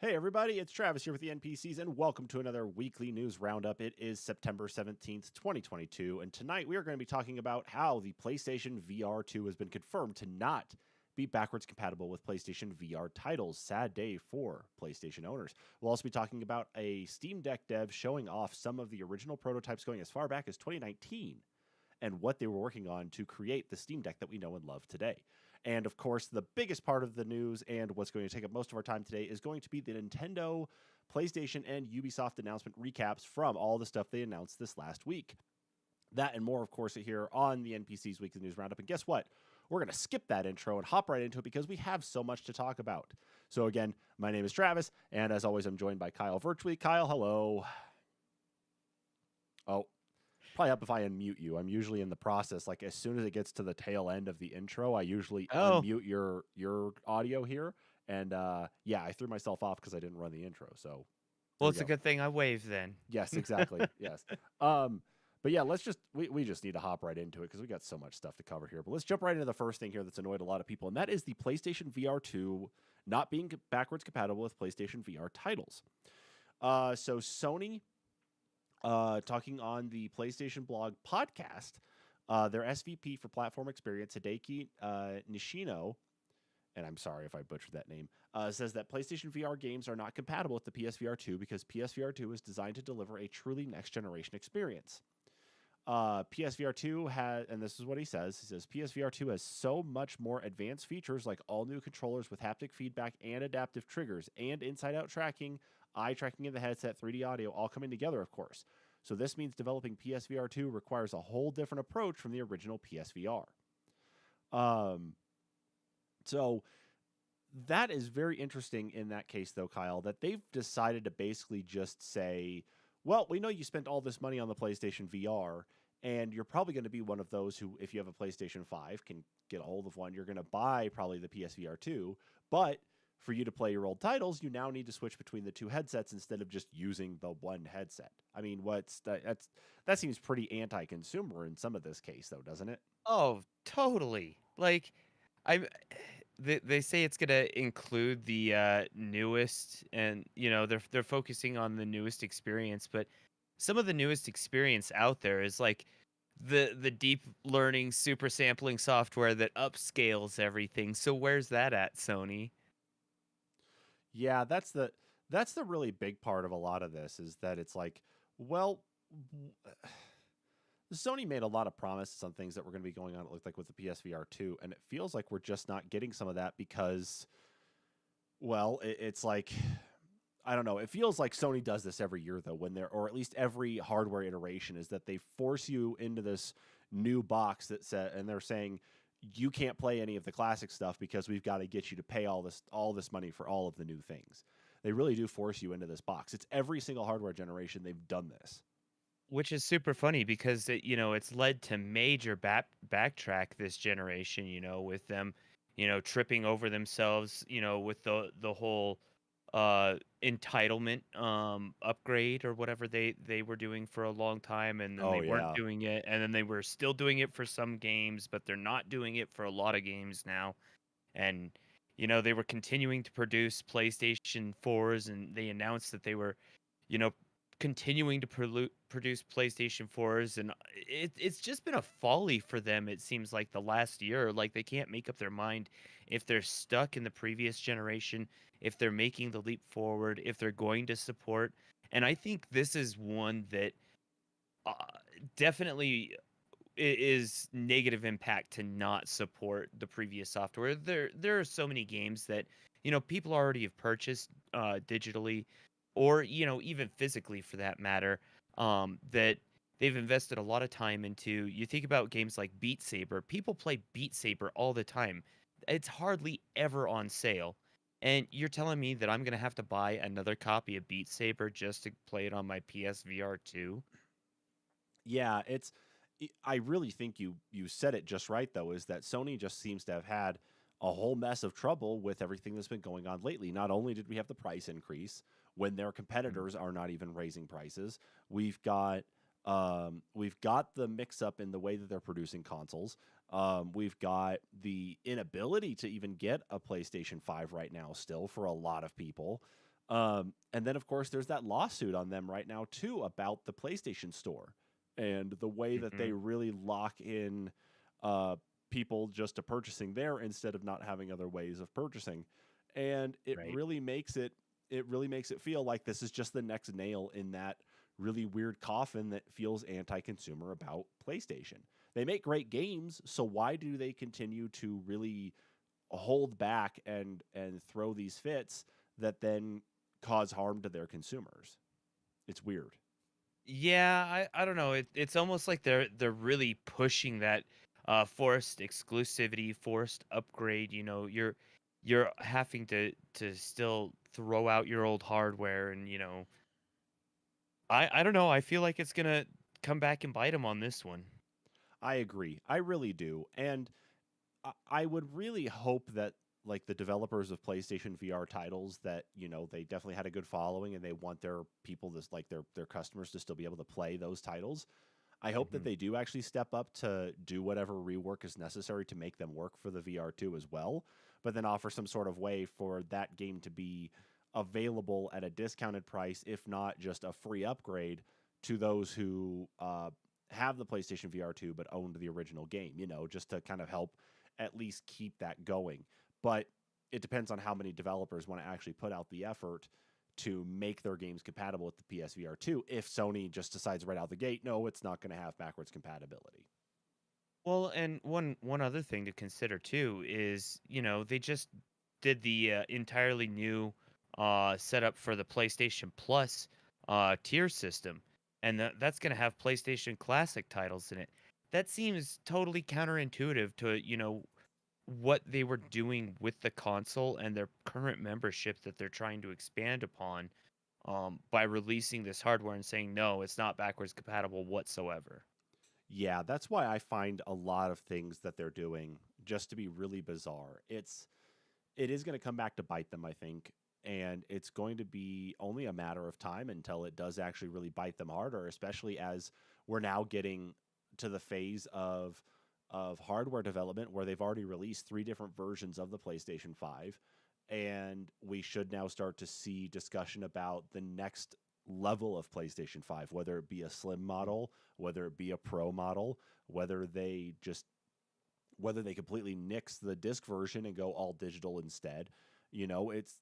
Hey everybody, it's Travis here with the NPCs and welcome to another weekly news roundup. It is September 17th, 2022, and tonight we are going to be talking about how the PlayStation VR 2 has been confirmed to not be backwards compatible with PlayStation VR titles. Sad day for PlayStation owners. We'll also be talking about a Steam Deck dev showing off some of the original prototypes going as far back as 2019 and what they were working on to create the Steam Deck that we know and love today. And of course, the biggest part of the news and what's going to take up most of our time today is going to be the Nintendo, PlayStation, and Ubisoft announcement recaps from all the stuff they announced this last week. That and more, of course, here on the NPC's Weekly News Roundup. And guess what? We're going to skip that intro and hop right into it because we have so much to talk about. So again, my name is Travis, and as always, I'm joined by Kyle virtually. Kyle, hello. Oh, probably help if I unmute you. I'm usually in the process, like as soon as it gets to the tail end of the intro, I usually Oh, unmute your audio here. And yeah, I threw myself off because I didn't run the intro. So there well, we it's a go. good thing I waved then. Yes, exactly. Yes. But yeah, we just need to hop right into it because we got so much stuff to cover here. But let's jump right into the first thing here that's annoyed a lot of people, and that is the PlayStation VR 2 not being backwards compatible with PlayStation VR titles. So Sony, talking on the PlayStation blog podcast, their SVP for platform experience, Hideki Nishino, and I'm sorry if I butchered that name, says that PlayStation VR games are not compatible with the PSVR 2 because PSVR 2 is designed to deliver a truly next generation experience. PSVR 2 has, and this is what he says PSVR 2 has so much more advanced features like all new controllers with haptic feedback and adaptive triggers and inside out tracking, eye tracking in the headset, 3D audio, all coming together, of course. So this means developing PSVR 2 requires a whole different approach from the original PSVR. So that is very interesting in that case, though, Kyle, that they've decided to basically just say, well, we know you spent all this money on the PlayStation VR, and you're probably going to be one of those who, if you have a PlayStation 5, can get a hold of one. You're going to buy probably the PSVR 2, but for you to play your old titles, you now need to switch between the two headsets instead of just using the one headset. I mean, that seems pretty anti-consumer in some of this case, though, doesn't it? Oh, totally. Like, I they say it's gonna include the newest, and they're focusing on the newest experience, but some of the newest experience out there is like the deep learning super sampling software that upscales everything. So where's that at, Sony? Yeah, that's the really big part of a lot of this is that it's like, well, w- Sony made a lot of promises on things that were going to be going on. It looked like with the PSVR 2, and it feels like we're just not getting some of that because, well, it's like I don't know. It feels like Sony does this every year though, when they're or at least every hardware iteration is that they force you into this new box that said, and they're saying you can't play any of the classic stuff because we've got to get you to pay all this money for all of the new things. They really do force you into this box. It's every single hardware generation they've done this. Which is super funny because it's led to major backtrack this generation, with them, tripping over themselves, with the whole entitlement upgrade or whatever they were doing for a long time, and then Oh they weren't yeah. doing it, and then they were still doing it for some games, but they're not doing it for a lot of games now. And they were continuing to produce PlayStation 4s, and they announced that they were you know, continuing to produce PlayStation 4s, and it's just been a folly for them. It seems like the last year, like they can't make up their mind if they're stuck in the previous generation, if they're making the leap forward, if they're going to support. And I think this is one that uh, definitely is negative impact to not support the previous software. There are so many games that people already have purchased digitally, or even physically for that matter, that they've invested a lot of time into. You think about games like Beat Saber. People play Beat Saber all the time. It's hardly ever on sale. And you're telling me that I'm gonna have to buy another copy of Beat Saber just to play it on my PSVR 2? Yeah, I really think you said it just right though, is that Sony just seems to have had a whole mess of trouble with everything that's been going on lately. Not only did we have the price increase when their competitors are not even raising prices, we've got we've got the mix up in the way that they're producing consoles. We've got the inability to even get a PlayStation 5 right now still for a lot of people. And then, of course, there's that lawsuit on them right now, too, about the PlayStation Store and the way that they Hmm. really lock in uh, people just to purchasing there instead of not having other ways of purchasing. And Right. it really makes it feel like this is just the next nail in that really weird coffin that feels anti-consumer about PlayStation. They make great games, so why do they continue to really hold back and throw these fits that then cause harm to their consumers? It's weird. Yeah, I don't know. It's almost like they're really pushing that forced exclusivity, forced upgrade. You're having to still throw out your old hardware, and I don't know. I feel like it's gonna come back and bite them on this one. I agree. I really do. And I would really hope that like the developers of PlayStation VR titles that, they definitely had a good following and they want their people this like their customers to still be able to play those titles. I hope that Hmm. they do actually step up to do whatever rework is necessary to make them work for the VR2 as well, but then offer some sort of way for that game to be available at a discounted price, if not just a free upgrade to those who have the PlayStation VR2 but owned the original game, just to kind of help at least keep that going. But it depends on how many developers want to actually put out the effort to make their games compatible with the PSVR 2 if Sony just decides right out the gate, no, it's not going to have backwards compatibility. Well, and one other thing to consider too is, they just did the entirely new setup for the PlayStation Plus tier system, and that's going to have PlayStation Classic titles in it. That seems totally counterintuitive to, what they were doing with the console and their current membership that they're trying to expand upon by releasing this hardware and saying, no, it's not backwards compatible whatsoever. Yeah, that's why I find a lot of things that they're doing just to be really bizarre. It is going to come back to bite them, I think, and it's going to be only a matter of time until it does actually really bite them harder, especially as we're now getting to the phase of hardware development where they've already released 3 different versions of the PlayStation 5, and we should now start to see discussion about the next level of PlayStation 5, whether it be a slim model, whether it be a pro model, whether they just whether they completely nix the disc version and go all digital instead. It's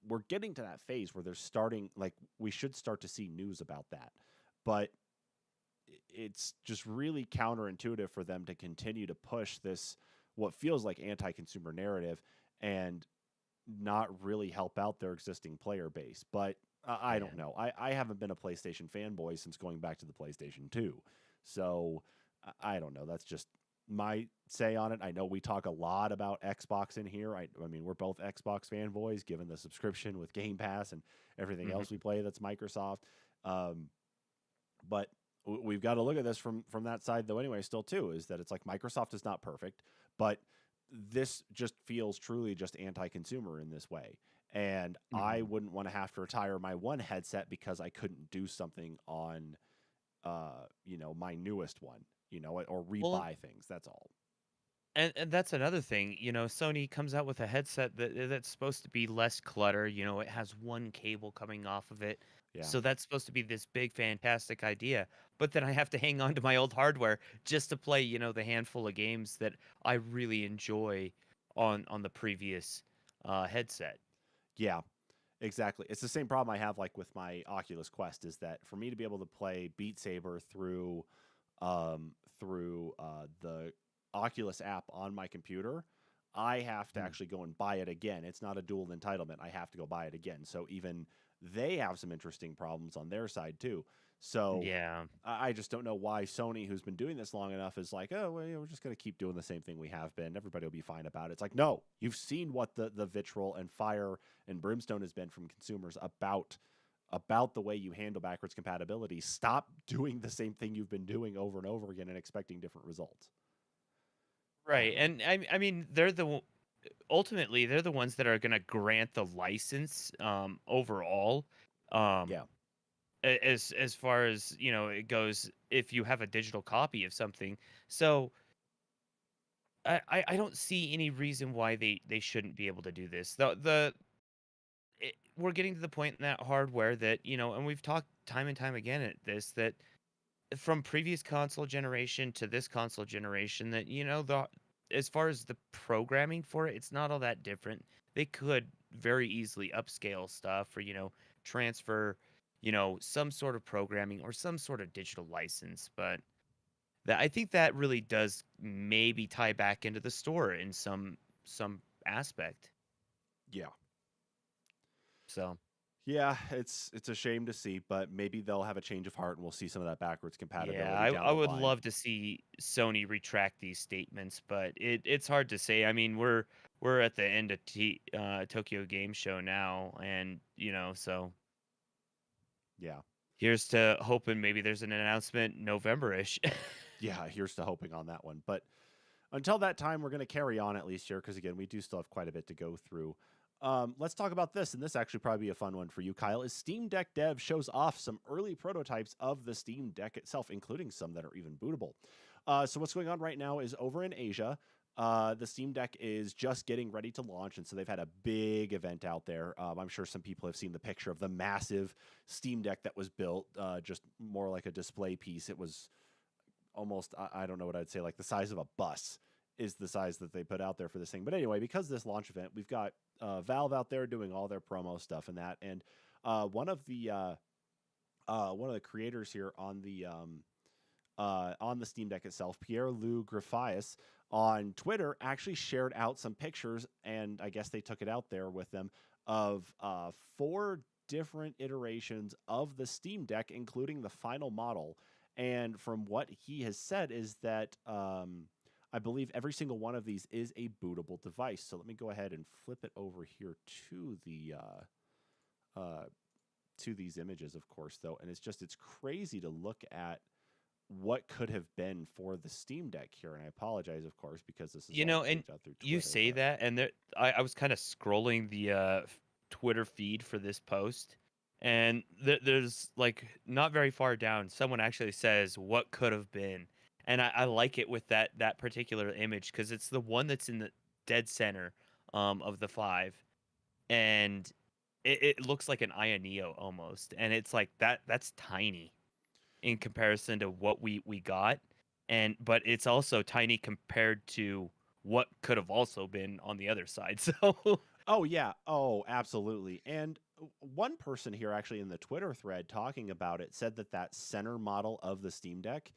we're getting to that phase where they're starting like we should start to see news about that. But it's just really counterintuitive for them to continue to push this what feels like anti-consumer narrative and not really help out their existing player base. But I Yeah. don't know. I haven't been a PlayStation fanboy since going back to the PlayStation 2. So I don't know. That's just my say on it. I know we talk a lot about Xbox in here. I mean, we're both Xbox fanboys given the subscription with Game Pass and everything Hmm. else we play that's Microsoft. Um, but we've got to look at this from that side though anyway still too is that it's like Microsoft is not perfect, but this just feels truly just anti-consumer in this way. And I Hmm. wouldn't want to have to retire my one headset because I couldn't do something on my newest one, or Well, rebuy things. That's all. and that's another thing. Sony comes out with a headset that's supposed to be less clutter. It has one cable coming off of it. Yeah. So that's supposed to be this big fantastic idea. But then I have to hang on to my old hardware just to play, the handful of games that I really enjoy on the previous headset. Yeah. Exactly. It's the same problem I have like with my Oculus Quest is that for me to be able to play Beat Saber through the Oculus app on my computer, I have to Mhm. actually go and buy it again. It's not a dual entitlement. I have to go buy it again. So even they have some interesting problems on their side too. So Yeah. I just don't know why Sony, who's been doing this long enough, is like, oh, well, we're just going to keep doing the same thing we have been. Everybody will be fine about it. It's like, no, you've seen what the vitriol and fire and brimstone has been from consumers about the way you handle backwards compatibility. Stop doing the same thing you've been doing over and over again and expecting different results. I Right. don't know. And I mean, ultimately they're the ones that are going to grant the license overall. Um Yeah. as far as it goes, if you have a digital copy of something. So I don't see any reason why they shouldn't be able to do this. The we're getting to the point in that hardware that, and we've talked time and time again at this, that from previous console generation to this console generation, that, the as far as the programming for it, it's not all that different. They could very easily upscale stuff, or, transfer, some sort of programming or some sort of digital license. But I think that really does maybe tie back into the store in some aspect. Yeah. So Yeah, it's a shame to see, but maybe they'll have a change of heart and we'll see some of that backwards yeah, compatibility down I the would line. love to see Sony retract these statements, but it's hard to say. I mean, we're at the end of Tokyo Game Show now, and so Yeah. here's to hoping maybe there's an announcement November-ish. Yeah, here's to hoping on that one. But until that time, we're going to carry on at least here because, again, we do still have quite a bit to go through. Let's talk about this, and this actually probably be a fun one for you, Kyle. Is Steam Deck Dev shows off some early prototypes of the Steam Deck itself, including some that are even bootable. So what's going on right now is over in Asia, the Steam Deck is just getting ready to launch, and so they've had a big event out there. I'm sure some people have seen the picture of the massive Steam Deck that was built, just more like a display piece. It was almost, I don't know what I'd say, like the size of a bus is the size that they put out there for this thing. But anyway, because of this launch event, we've got Valve out there doing all their promo stuff and that. And one of the creators here on the Steam Deck itself, Pierre Lou Graffius on Twitter actually shared out some pictures, and I guess they took it out there with them of 4 different iterations of the Steam Deck, including the final model. And from what he has said is that I believe every single one of these is a bootable device. So let me go ahead and flip it over here to these images, of course, though. And it's crazy to look at what could have been for the Steam Deck here. And I apologize, of course, because this is all And taped out through you Twitter. say But that, and I was kind of scrolling the Twitter feed for this post, and there's like not very far down, someone actually says what could have been, and I like it with that particular image because it's the one that's in the dead center of the 5, and it looks like an Aya Neo almost, and it's like that's tiny in comparison to what we got, and but it's also tiny compared to what could have also been on the other side. So oh yeah, oh absolutely. And one person here actually in the Twitter thread talking about it said that that center model of the Steam Deck,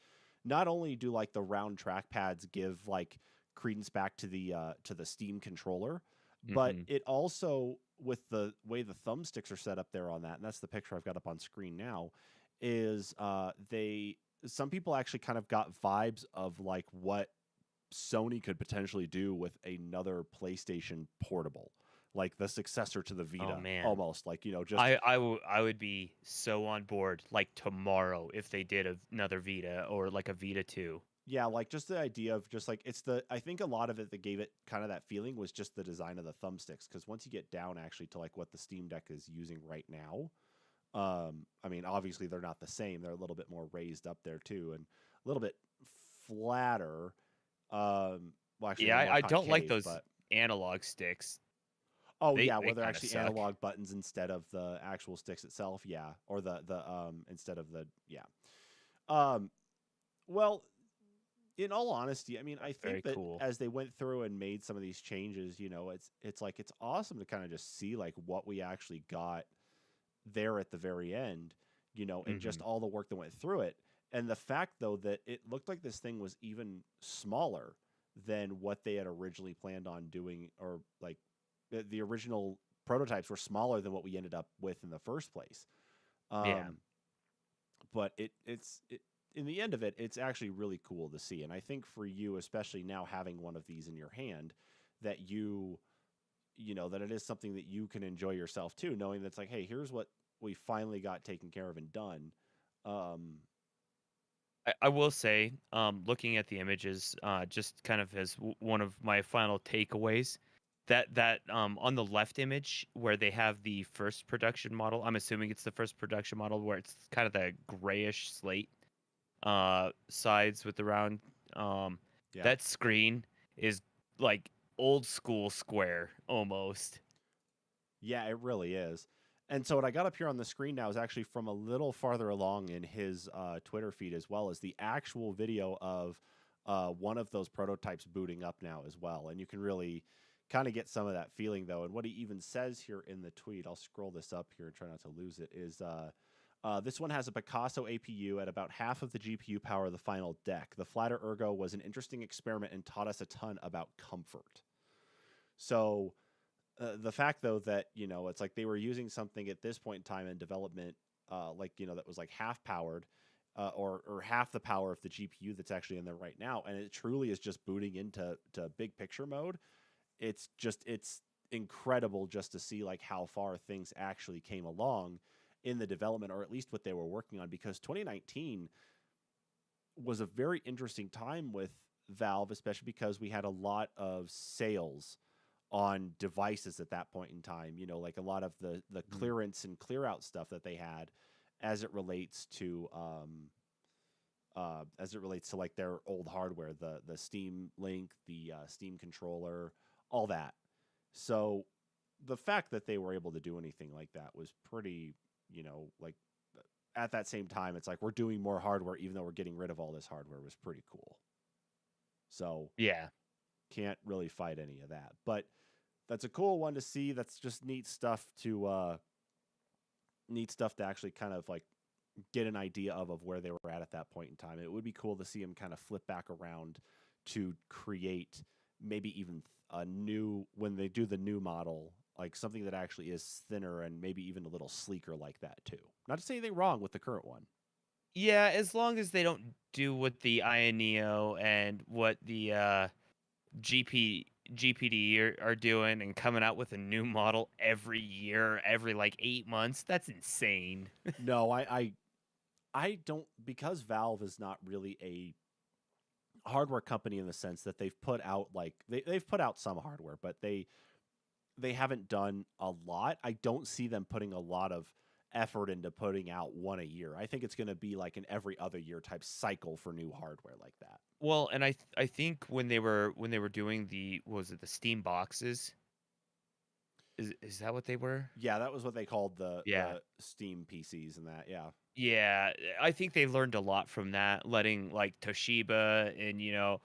not only do like the round trackpads give like credence back to the Steam controller, but hmm it also, with the way the thumbsticks are set up there on that, and that's the picture I've got up on screen now, is they some people actually kind of got vibes of like what Sony could potentially do with another PlayStation portable, like the successor to the oh Vita, man, almost like, just I would be so on board like tomorrow if they did another Vita or like a Vita 2. yeah, like just the idea of just like I think a lot of it that gave it kind of that feeling was just the design of the thumbsticks, because once you get down actually to like what the Steam Deck is using right now, I mean, obviously they're not the same. They're a little bit more raised up there too, and a little bit flatter. Well, actually, Yeah, they're more I don't like concave, those but analog sticks. oh They yeah, they where they're kind of actually suck. analog buttons instead of the actual sticks itself. Yeah, or the instead of the yeah. Um, well, in all honesty, I mean, I That's think very that cool. as they went through and made some of these changes, it's like it's awesome to kind of just see like what we actually got there at the very end, and just hmm all the work that went through it. And the fact though that it looked like this thing was even smaller than what they had originally planned on doing, or like the original prototypes were smaller than what we ended up with in the first place. Yeah. Um, but in the end of it, it's actually really cool to see. And I think for you, especially now having one of these in your hand, that that it is something that you can enjoy yourself too, knowing that's like, hey, here's what we finally got taken care of and done. Um, I will say, looking at the images, just kind of as one of my final takeaways, that on the left image where they have the first production model, I'm assuming it's the first production model where it's kind of the grayish slate sides with the round. Um, yeah, that screen is like old school square almost. Yeah, it really is. And so what I got up here on the screen now is actually from a little farther along in his Twitter feed as well as the actual video of one of those prototypes booting up now as well. And you can really kind of get some of that feeling though. And what he even says here in the tweet, I'll scroll this up here and try not to lose it, is this one has a Picasso APU at about half of the GPU power of the final deck. The flatter ergo was an interesting experiment and taught us a ton about comfort. So the fact though that it's like they were using something at this point in time in development, like that was like half powered, or half the power of the GPU that's actually in there right now, and it truly is just booting into big picture mode. It's incredible just to see like how far things actually came along in the development, or at least what they were working on, because 2019 was a very interesting time with Valve, especially because we had a lot of sales on devices at that point in time. Like a lot of the Mhm. clearance and clear out stuff that they had as it relates to like their old hardware, the Steam Link, the Steam controller, all that. So the fact that they were able to do anything like that was pretty, like at that same time, it's like we're doing more hardware even though we're getting rid of all this hardware was pretty cool. So Yeah. can't really fight any of that. But that's a cool one to see. That's just neat stuff to actually kind of like get an idea of where they were at that point in time. It would be cool to see them kind of flip back around to create maybe even a new, when they do the new model, like something that actually is thinner and maybe even a little sleeker like that too. Not to say anything wrong with the current one. Yeah, as long as they don't do what the Ioneo and what the GPD are doing and coming out with a new model every year, every like 8 months, that's insane. No, I don't, because Valve is not really a hardware company in the sense that they've put out like they've put out some hardware, but they haven't done a lot. I don't see them putting a lot of effort into putting out one a year. I think it's going to be like an every other year type cycle for new hardware like that. Well, and I think when they were doing the, what was it, the Steam boxes? Is that what they were? Yeah, that was what they called Yeah. the Steam PCs and that. Yeah. Yeah, I think they learned a lot from that, letting like Toshiba and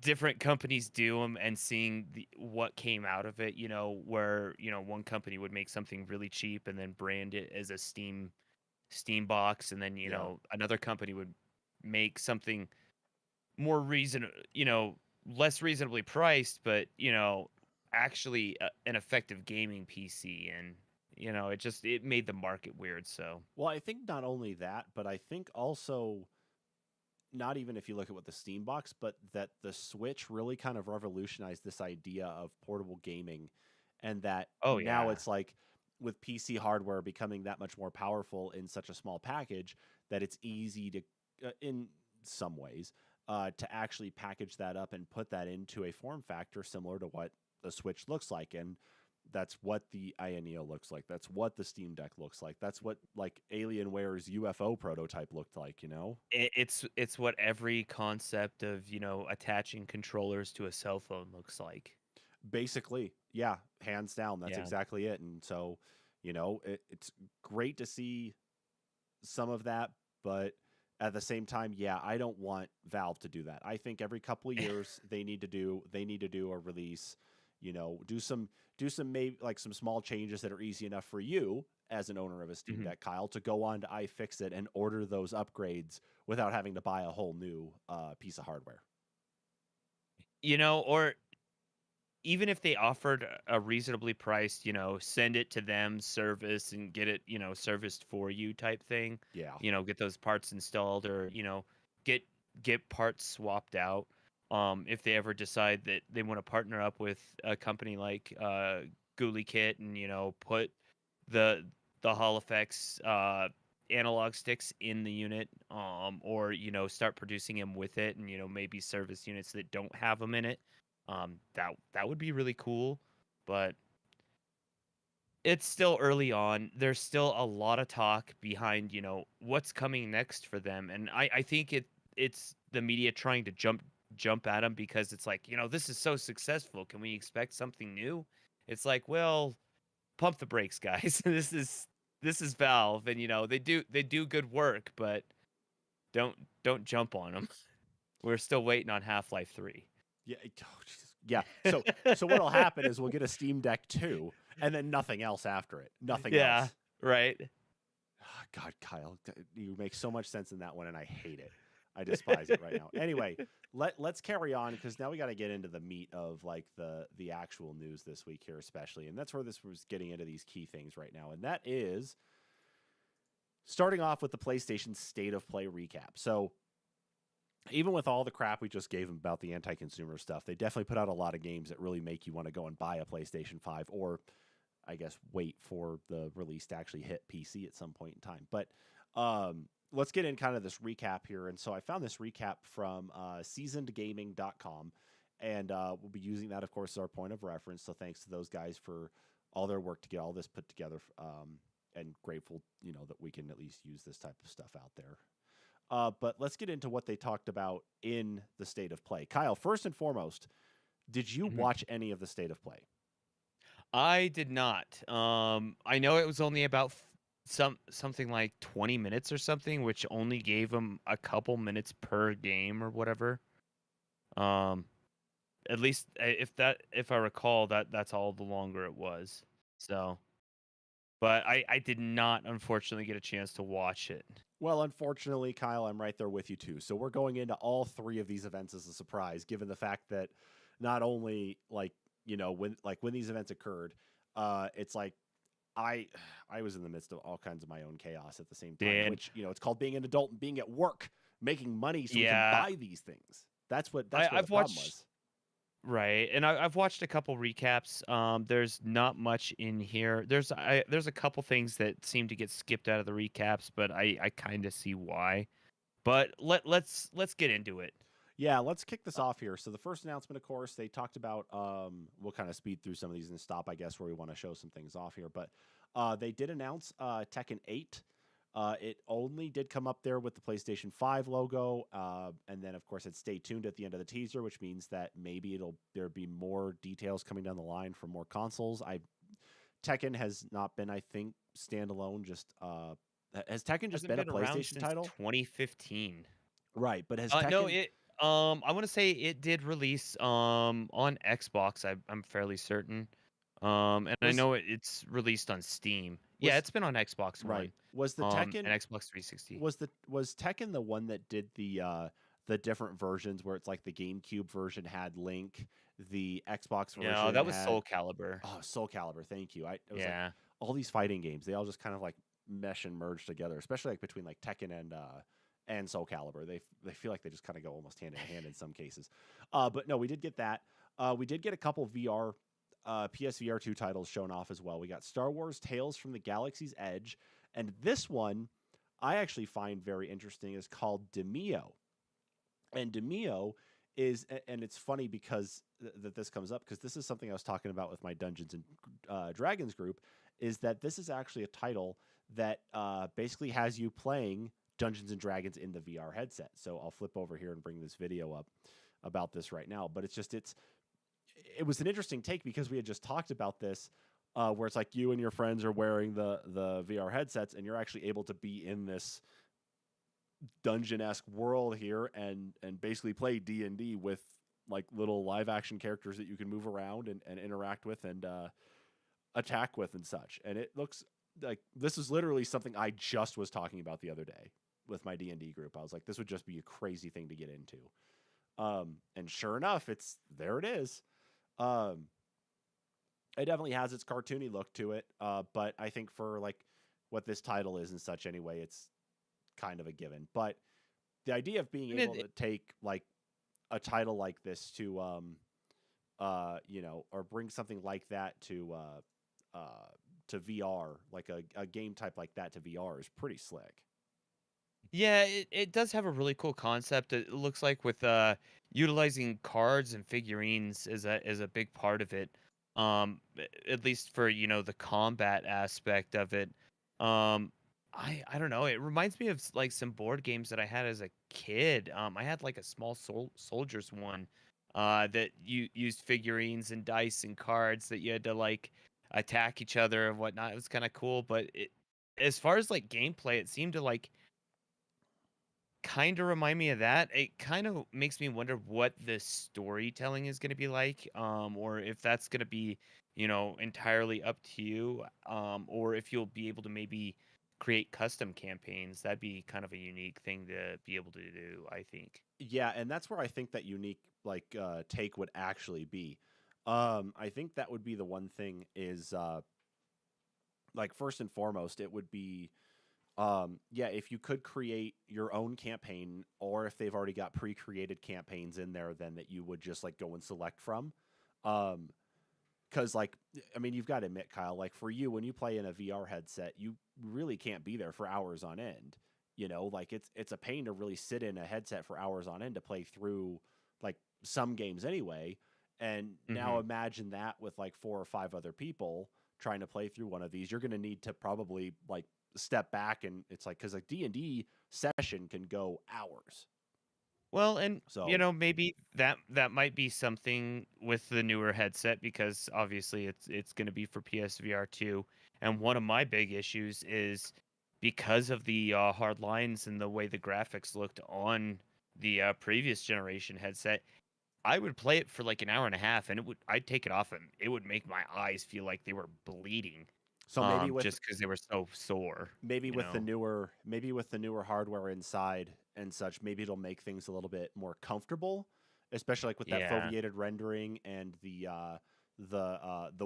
different companies do them and seeing what came out of it. Where one company would make something really cheap and then brand it as a Steam box, and then Yeah. another company would make something more less reasonably priced, but actually an effective gaming PC, and it made the market weird. So Well, I think not only that, but I think also not even if you look at what the Steam box, but that the Switch really kind of revolutionized this idea of portable gaming, and that oh now yeah. it's like with PC hardware becoming that much more powerful in such a small package that it's easy to, in some ways, to actually package that up and put that into a form factor similar to what the Switch looks like. And that's what the Ioneo looks like. That's what the Steam Deck looks like. That's what like Alienware's UFO prototype looked like, It's what every concept of attaching controllers to a cell phone looks like. Basically, yeah, hands down, that's Yeah. exactly it. And so, it's great to see some of that, but at the same time, yeah, I don't want Valve to do that. I think every couple of years they need to do a release, do some maybe like some small changes that are easy enough for you as an owner of a Steam Mhm. Deck, Kyle, to go on to iFixit and order those upgrades without having to buy a whole new piece of hardware. Or even if they offered a reasonably priced, send it to them service and get it, serviced for you type thing. Yeah. Get those parts installed, or, get get parts swapped out. If they ever decide that they want to partner up with a company like Ghoulie Kit and, put the Hall effects analog sticks in the unit, or start producing them with it, and maybe service units that don't have them in it, that would be really cool. But it's still early on. There's still a lot of talk behind what's coming next for them, and I think it's the media trying to jump at them, because it's like, this is so successful, can we expect something new? It's like, well, pump the brakes, guys. This is Valve, and they do good work, but don't don't jump on them. We're still waiting on Half-Life 3. Yeah, Jesus. Yeah. So what'll happen is we'll get a Steam Deck 2 and then nothing else after it. Nothing Yeah, else. right. God, Kyle, you make so much sense in that one, and I hate it. I despise it right now. Anyway, let's carry on because now we got to get into the meat of like the actual news this week here, especially, and that's where this was getting into these key things right now, and that is starting off with the PlayStation State of Play recap. So even with all the crap we just gave them about the anti-consumer stuff, they definitely put out a lot of games that really make you want to go and buy a PlayStation 5 or I guess wait for the release to actually hit PC at some point in time. But let's get in kind of this recap here. And so I found this recap from seasonedgaming.com, and we'll be using that, of course, as our point of reference. So thanks to those guys for all their work to get all this put together, and grateful, that we can at least use this type of stuff out there. But let's get into what they talked about in the State of Play. Kyle, first and foremost, did you watch any of the State of Play? I did not. I know it was only about something like 20 minutes or something, which only gave them a couple minutes per game or whatever. At least if I recall that's all the longer it was. So, but I did not unfortunately get a chance to watch it. Well, unfortunately, Kyle, I'm right there with you too. So we're going into all three of these events as a surprise, given the fact that not only when these events occurred, it's like I was in the midst of all kinds of my own chaos at the same time, Dan. which it's called being an adult and being at work, making money so we Yeah. can buy these things. That's what the I've problem watched was. right, and I've watched a couple recaps. There's not much in here. There's a couple things that seem to get skipped out of the recaps, but I kind of see why. But let's get into it. Yeah, let's kick this off here. So the first announcement, of course, they talked about. We'll kind of speed through some of these and stop, I guess, where we want to show some things off here. But they did announce Tekken 8. It only did come up there with the PlayStation 5 logo, and then, of course, it stay tuned at the end of the teaser, which means that maybe there'll be more details coming down the line for more consoles. Tekken has not been, I think, standalone. Just has Tekken just been a PlayStation title? 2015. Right, but has Tekken? No, it. I want to say it did release on Xbox. I'm fairly certain. And I know it's released on Steam. Yeah, it's been on Xbox One. Right. Was the Tekken and Xbox 360? Was Tekken the one that did the different versions where it's like the GameCube version had Link, the Xbox version? No, that was Soul Calibur. Oh, Soul Calibur. Thank you. It was Yeah. like all these fighting games, they all just kind of like mesh and merge together, especially like between like Tekken and Soul Calibur. They feel like they just kind of go almost hand in hand in some cases. But no, we did get that. We did get a couple VR PSVR 2 titles shown off as well. We got Star Wars Tales from the Galaxy's Edge, and this one I actually find very interesting is called Demio. And Demio is, and it's funny because that this comes up because this is something I was talking about with my Dungeons and Dragons group, is that this is actually a title that basically has you playing Dungeons and Dragons in the VR headset. So I'll flip over here and bring this video up about this right now. But it was an interesting take because we had just talked about this, where it's like you and your friends are wearing the VR headsets and you're actually able to be in this dungeon-esque world here and basically play D&D with like little live action characters that you can move around and interact with and attack with and such. And it looks like this is literally something I just was talking about the other day with my D&D group. I was like, this would just be a crazy thing to get into. And sure enough, there it is. It definitely has its cartoony look to it, but I think for like what this title is and such anyway, it's kind of a given. But the idea of being able to take like a title like this to or bring something like that to VR, like a game type like that to VR is pretty slick. Yeah, it does have a really cool concept. It looks like with utilizing cards and figurines is a big part of it. At least for the combat aspect of it. I don't know. It reminds me of like some board games that I had as a kid. I had like a small soldiers one that you used figurines and dice and cards that you had to like attack each other and whatnot. It was kind of cool, but as far as like gameplay, it seemed to like kind of remind me of that. It kind of makes me wonder what the storytelling is going to be like, or if that's going to be, entirely up to you, or if you'll be able to maybe create custom campaigns. That'd be kind of a unique thing to be able to do, I think. Yeah, and that's where I think that unique take would actually be. I think that would be the one thing is like first and foremost, it would be yeah, if you could create your own campaign, or if they've already got pre-created campaigns in there, then that you would just like go and select from. Um, because like I mean, you've got to admit, Kyle, like for you when you play in a VR headset, you really can't be there for hours on end. You know, like it's a pain to really sit in a headset for hours on end to play through like some games anyway. And now Hmm. imagine that with like four or five other people trying to play through one of these. You're going to need to probably like step back, and it's like because like D&D session can go hours. Well, and So maybe that might be something with the newer headset because obviously it's going to be for PSVR 2. And one of my big issues is because of the hard lines and the way the graphics looked on the previous generation headset. I would play it for like an hour and a half, and I'd take it off, and it would make my eyes feel like they were bleeding, so just because they were so sore, maybe you with the know. newer hardware inside and such, maybe it'll make things a little bit more comfortable, especially like with that Yeah. foveated rendering, and the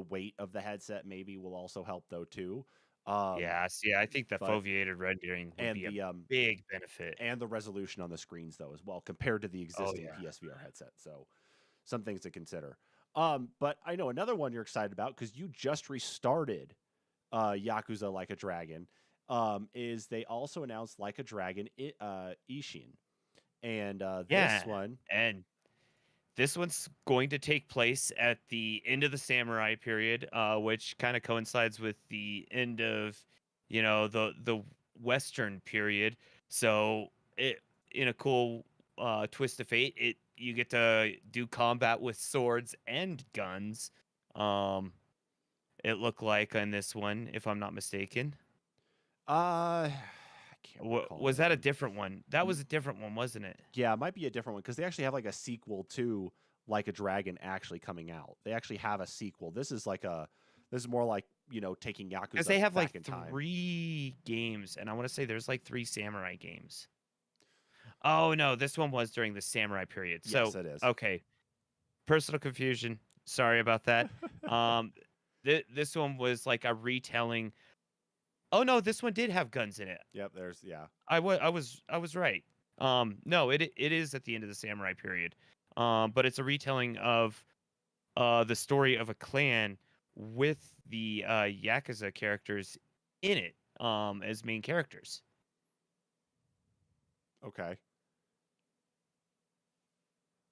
weight of the headset maybe will also help though too. Um, Yeah, see, I think the but foveated rendering would and be a big benefit. the resolution on the screens though as well compared to the Oh, existing yeah. PSVR headset. So some things to consider. But I know another one you're excited about because you just restarted Yakuza Like a Dragon. Is they also announced Like a Dragon Ishin, and this Yeah, one, and this one's going to take place at the end of the samurai period, which kind of coincides with the end of, the Western period. So it, in a cool twist of fate, you get to do combat with swords and guns. Um, it looked like on this one, if I'm not mistaken. I can't recall Was this that a one. different one? That M- was a different one, wasn't it? Yeah, it might be a different one because they actually have like a sequel to Like a Dragon actually coming out. They actually have a sequel. This is more like taking Because Yakuza they have like back in time. 3 games, and I want to say there's like 3 samurai games. Oh no, this one was during the samurai period. Yes, So it is. okay, personal confusion. Sorry about that. Um, this one was like a retelling. Oh no, this one did have guns in it. Yep, there's yeah. I was right. No, it is at the end of the samurai period. But it's a retelling of the story of a clan with the Yakuza characters in it as main characters. Okay.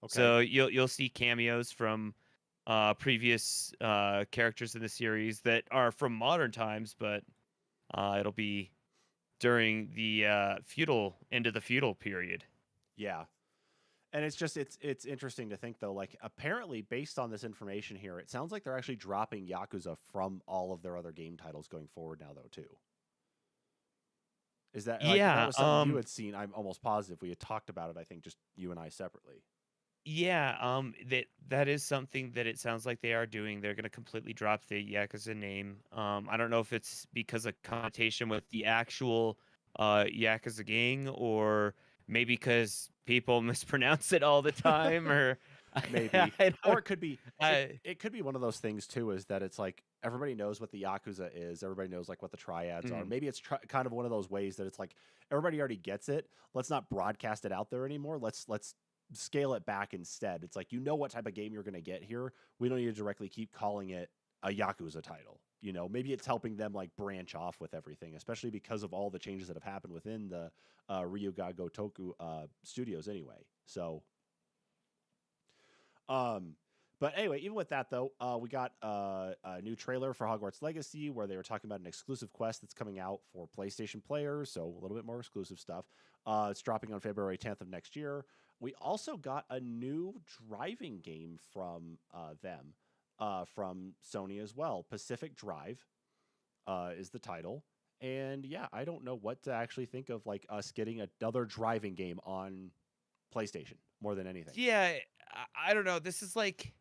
Okay. So you'll see cameos from previous characters in the series that are from modern times, but it'll be during the feudal end of the feudal period. Yeah. And it's just it's interesting to think though, like apparently based on this information here, it sounds like they're actually dropping Yakuza from all of their other game titles going forward now though too. Is that like that Yeah, was something you had seen? I'm almost positive we had talked about it, I think just you and I separately. yeah, that is something that it sounds like they are doing. They're gonna completely drop the Yakuza name. I don't know if it's because of connotation with the actual Yakuza gang, or maybe because people mispronounce it all the time, or Maybe. I Or don't. it could be I, it could be one of those things too is that it's like everybody knows what the Yakuza is, everybody knows like what the triads are. mhm. Maybe it's kind of one of those ways that it's like everybody already gets it. Let's not broadcast it out there anymore. Let's scale it back instead. It's like you know what type of game you're going to get here. We don't need to directly keep calling it a Yakuza title. Maybe it's helping them like branch off with everything, especially because of all the changes that have happened within the Ryuga Gotoku studios anyway. So um, but anyway, even with that though, we got a new trailer for Hogwarts Legacy where they were talking about an exclusive quest that's coming out for PlayStation players, so a little bit more exclusive stuff. It's dropping on February 10th of next year. We also got a new driving game from them. from Sony as well. Pacific Drive is the title. And yeah, I don't know what to actually think of like us getting another driving game on PlayStation more than anything. Yeah, I don't know. This is like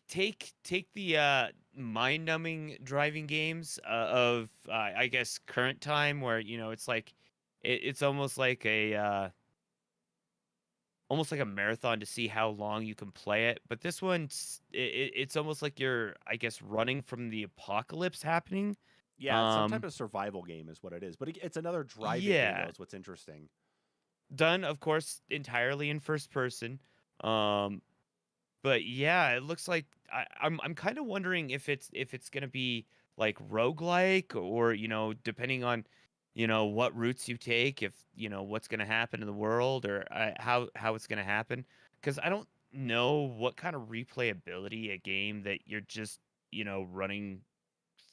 take the mind-numbing driving games of I guess current time where it's like it's almost like a marathon to see how long you can play it. But this it's almost like you're, I guess, running from the apocalypse happening. Yeah, it's some type Um, of survival game is what it is. But it's another driving game though. yeah, Is what's interesting. done of course entirely in first person. Um, but yeah, it looks like I'm kind of wondering if it's gonna be like roguelike or depending on what routes you take, if what's gonna happen in the world or how it's gonna happen, because I don't know what kind of replayability a game that you're just running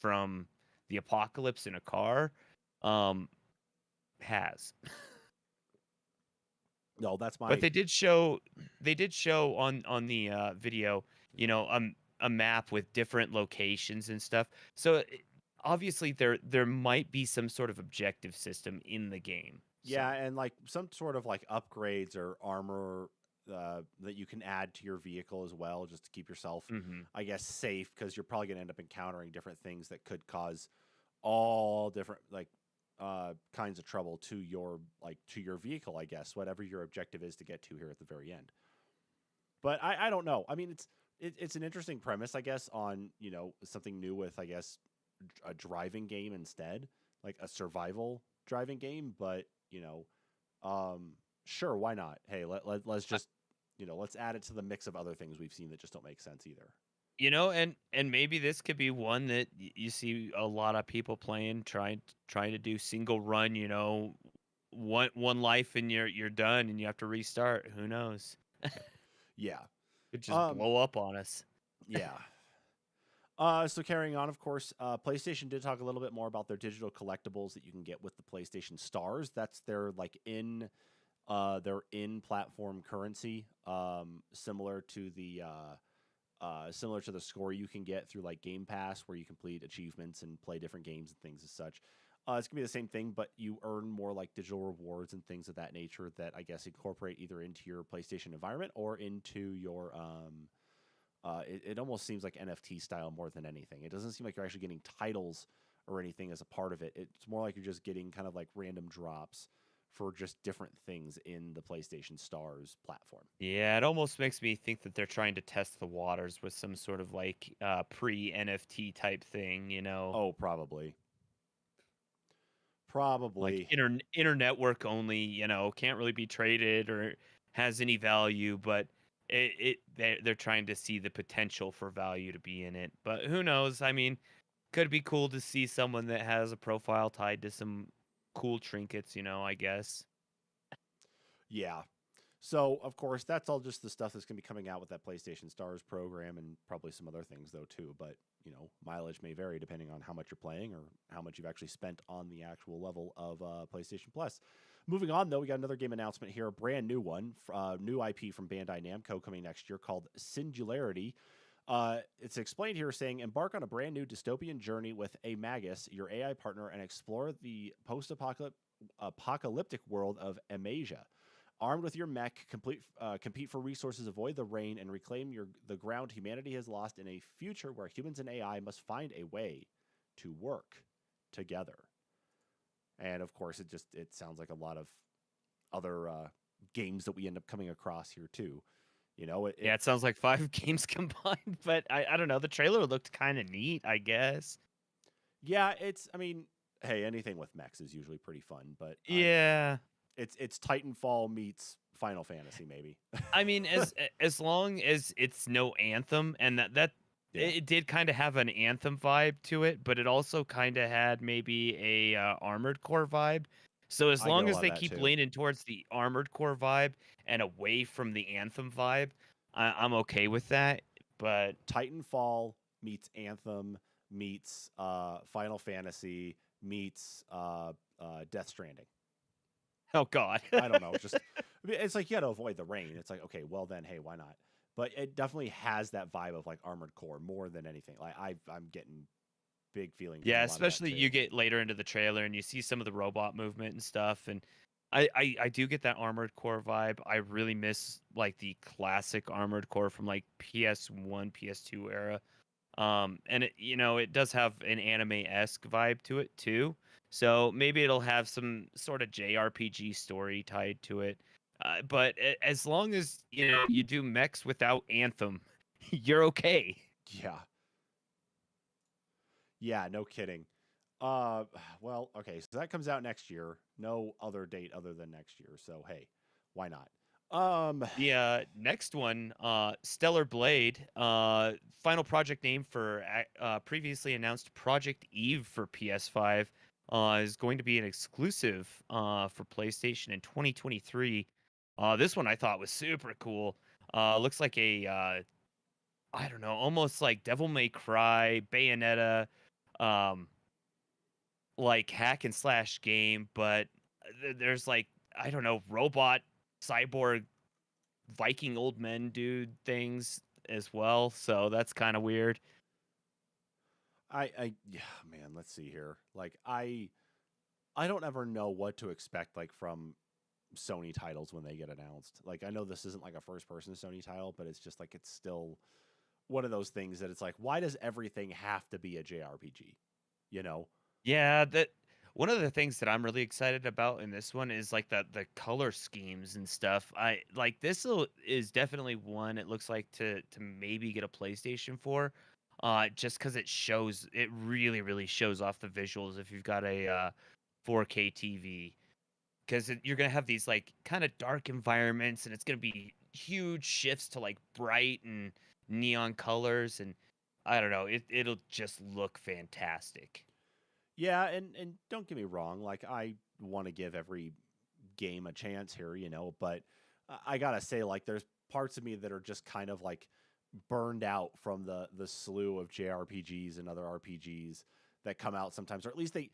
from the apocalypse in a car um has. No, that's But my they did show on the video, a map with different locations and stuff. So obviously there might be some sort of objective system in the game. yeah, So, and like some sort of like upgrades or armor that you can add to your vehicle as well, just to keep yourself, mhm. I guess, safe because you're probably gonna end up encountering different things that could cause all different like kinds of trouble to your vehicle, I guess, whatever your objective is to get to here at the very end. But I don't know. I mean, it's an interesting premise, I guess, on something new with, I guess, a driving game instead, like a survival driving game. But sure, why not? Hey, let's Uh, just let's add it to the mix of other things we've seen that just don't make sense either. and maybe this could be one that you see a lot of people playing, trying to do single run, one life and you're done and you have to restart. Who knows? Yeah. Could just Um. blow up on us. Yeah. So carrying on, of course, PlayStation did talk a little bit more about their digital collectibles that you can get with the PlayStation Stars. That's their in platform currency, similar to the score you can get through like Game Pass, where you complete achievements and play different games and things as such. It's gonna be the same thing, but you earn more like digital rewards and things of that nature that I guess incorporate either into your PlayStation environment or into your it almost seems like NFT style more than anything. It doesn't seem like you're actually getting titles or anything as a part of it. It's more like you're just getting kind of like random drops for just different things in the PlayStation Stars platform. Yeah, it almost makes me think that they're trying to test the waters with some sort of like pre NFT type thing, Oh, probably. like Probably. internetwork only, can't really be traded or has any value, but they're trying to see the potential for value to be in it. But who knows? I mean, could be cool to see someone that has a profile tied to some cool trinkets, I guess. Yeah. So, of course, that's all just the stuff that's going to be coming out with that PlayStation Stars program and probably some other things, though, too. But, mileage may vary depending on how much you're playing or how much you've actually spent on the actual level of PlayStation Plus. Moving on, though, we got another game announcement here, a brand new one, new IP from Bandai Namco coming next year called Singularity. It's explained here saying, embark on a brand new dystopian journey with a Magus, your AI partner, and explore the post-apocalyptic world of Amasia. Armed with your mech, compete for resources, avoid the rain, and reclaim the ground humanity has lost in a future where humans and AI must find a way to work together. And of course, it sounds like a lot of other games that we end up coming across here too. Yeah, it sounds like five games combined, but I don't know. The trailer looked kind of neat, I guess. yeah, I mean, hey, anything with mechs is usually pretty fun, but Yeah. it's Titanfall meets Final Fantasy, maybe. I mean, as long as it's no Anthem, and that Yeah, it did kind of have an Anthem vibe to it, but it also kind of had maybe a Armored Core vibe. So as I get a long as lot of they that keep too. leaning towards the Armored Core vibe and away from the Anthem vibe, I'm okay with that. But Titanfall meets Anthem meets Final Fantasy meets Death Stranding. oh god, I don't know. Just it's like you got to avoid the rain. It's like okay, well then, hey, why not? but it definitely has that vibe of like Armored Core more than anything. Like I'm getting big feelings with a Yeah, lot of that especially you too. get later into the trailer and you see some of the robot movement and stuff, and I do get that Armored Core vibe. I really miss like the classic Armored Core from like PS1, PS2 era. And it does have an anime-esque vibe to it too. So maybe it'll have some sort of JRPG story tied to it. But as long as you do mechs without Anthem, you're okay. Yeah. Yeah, no kidding. Uh, well, okay, so that comes out next year. No other date other than next year. So hey, why not? Um, The next one, Stellar Blade, final project name for previously announced Project Eve for PS5, is going to be an exclusive for PlayStation in 2023. This one I thought was super cool. Looks like a I don't know, almost like Devil May Cry, Bayonetta, um, like hack and slash game, but there's like I don't know, robot cyborg Viking old men dude things as well. So that's kind of weird. yeah, man, let's see here. Like I don't ever know what to expect like from Sony titles when they get announced. Like I know this isn't like a first person Sony title, but it's just like it's still one of those things that it's like why does everything have to be a JRPG? You know? Yeah, that one of the things that I'm really excited about in this one is like the color schemes and stuff. I like is definitely one it looks like to maybe get a PlayStation 4. Just because it really shows off the visuals if you've got a 4K TV. Because you're gonna have these like kind of dark environments, and it's gonna be huge shifts to like bright and neon colors, and I don't know, it'll just look fantastic. Yeah, and don't get me wrong, like I want to give every game a chance here, but I gotta say, like, there's parts of me that are just kind of like burned out from the slew of JRPGs and other RPGs that come out sometimes, or at least they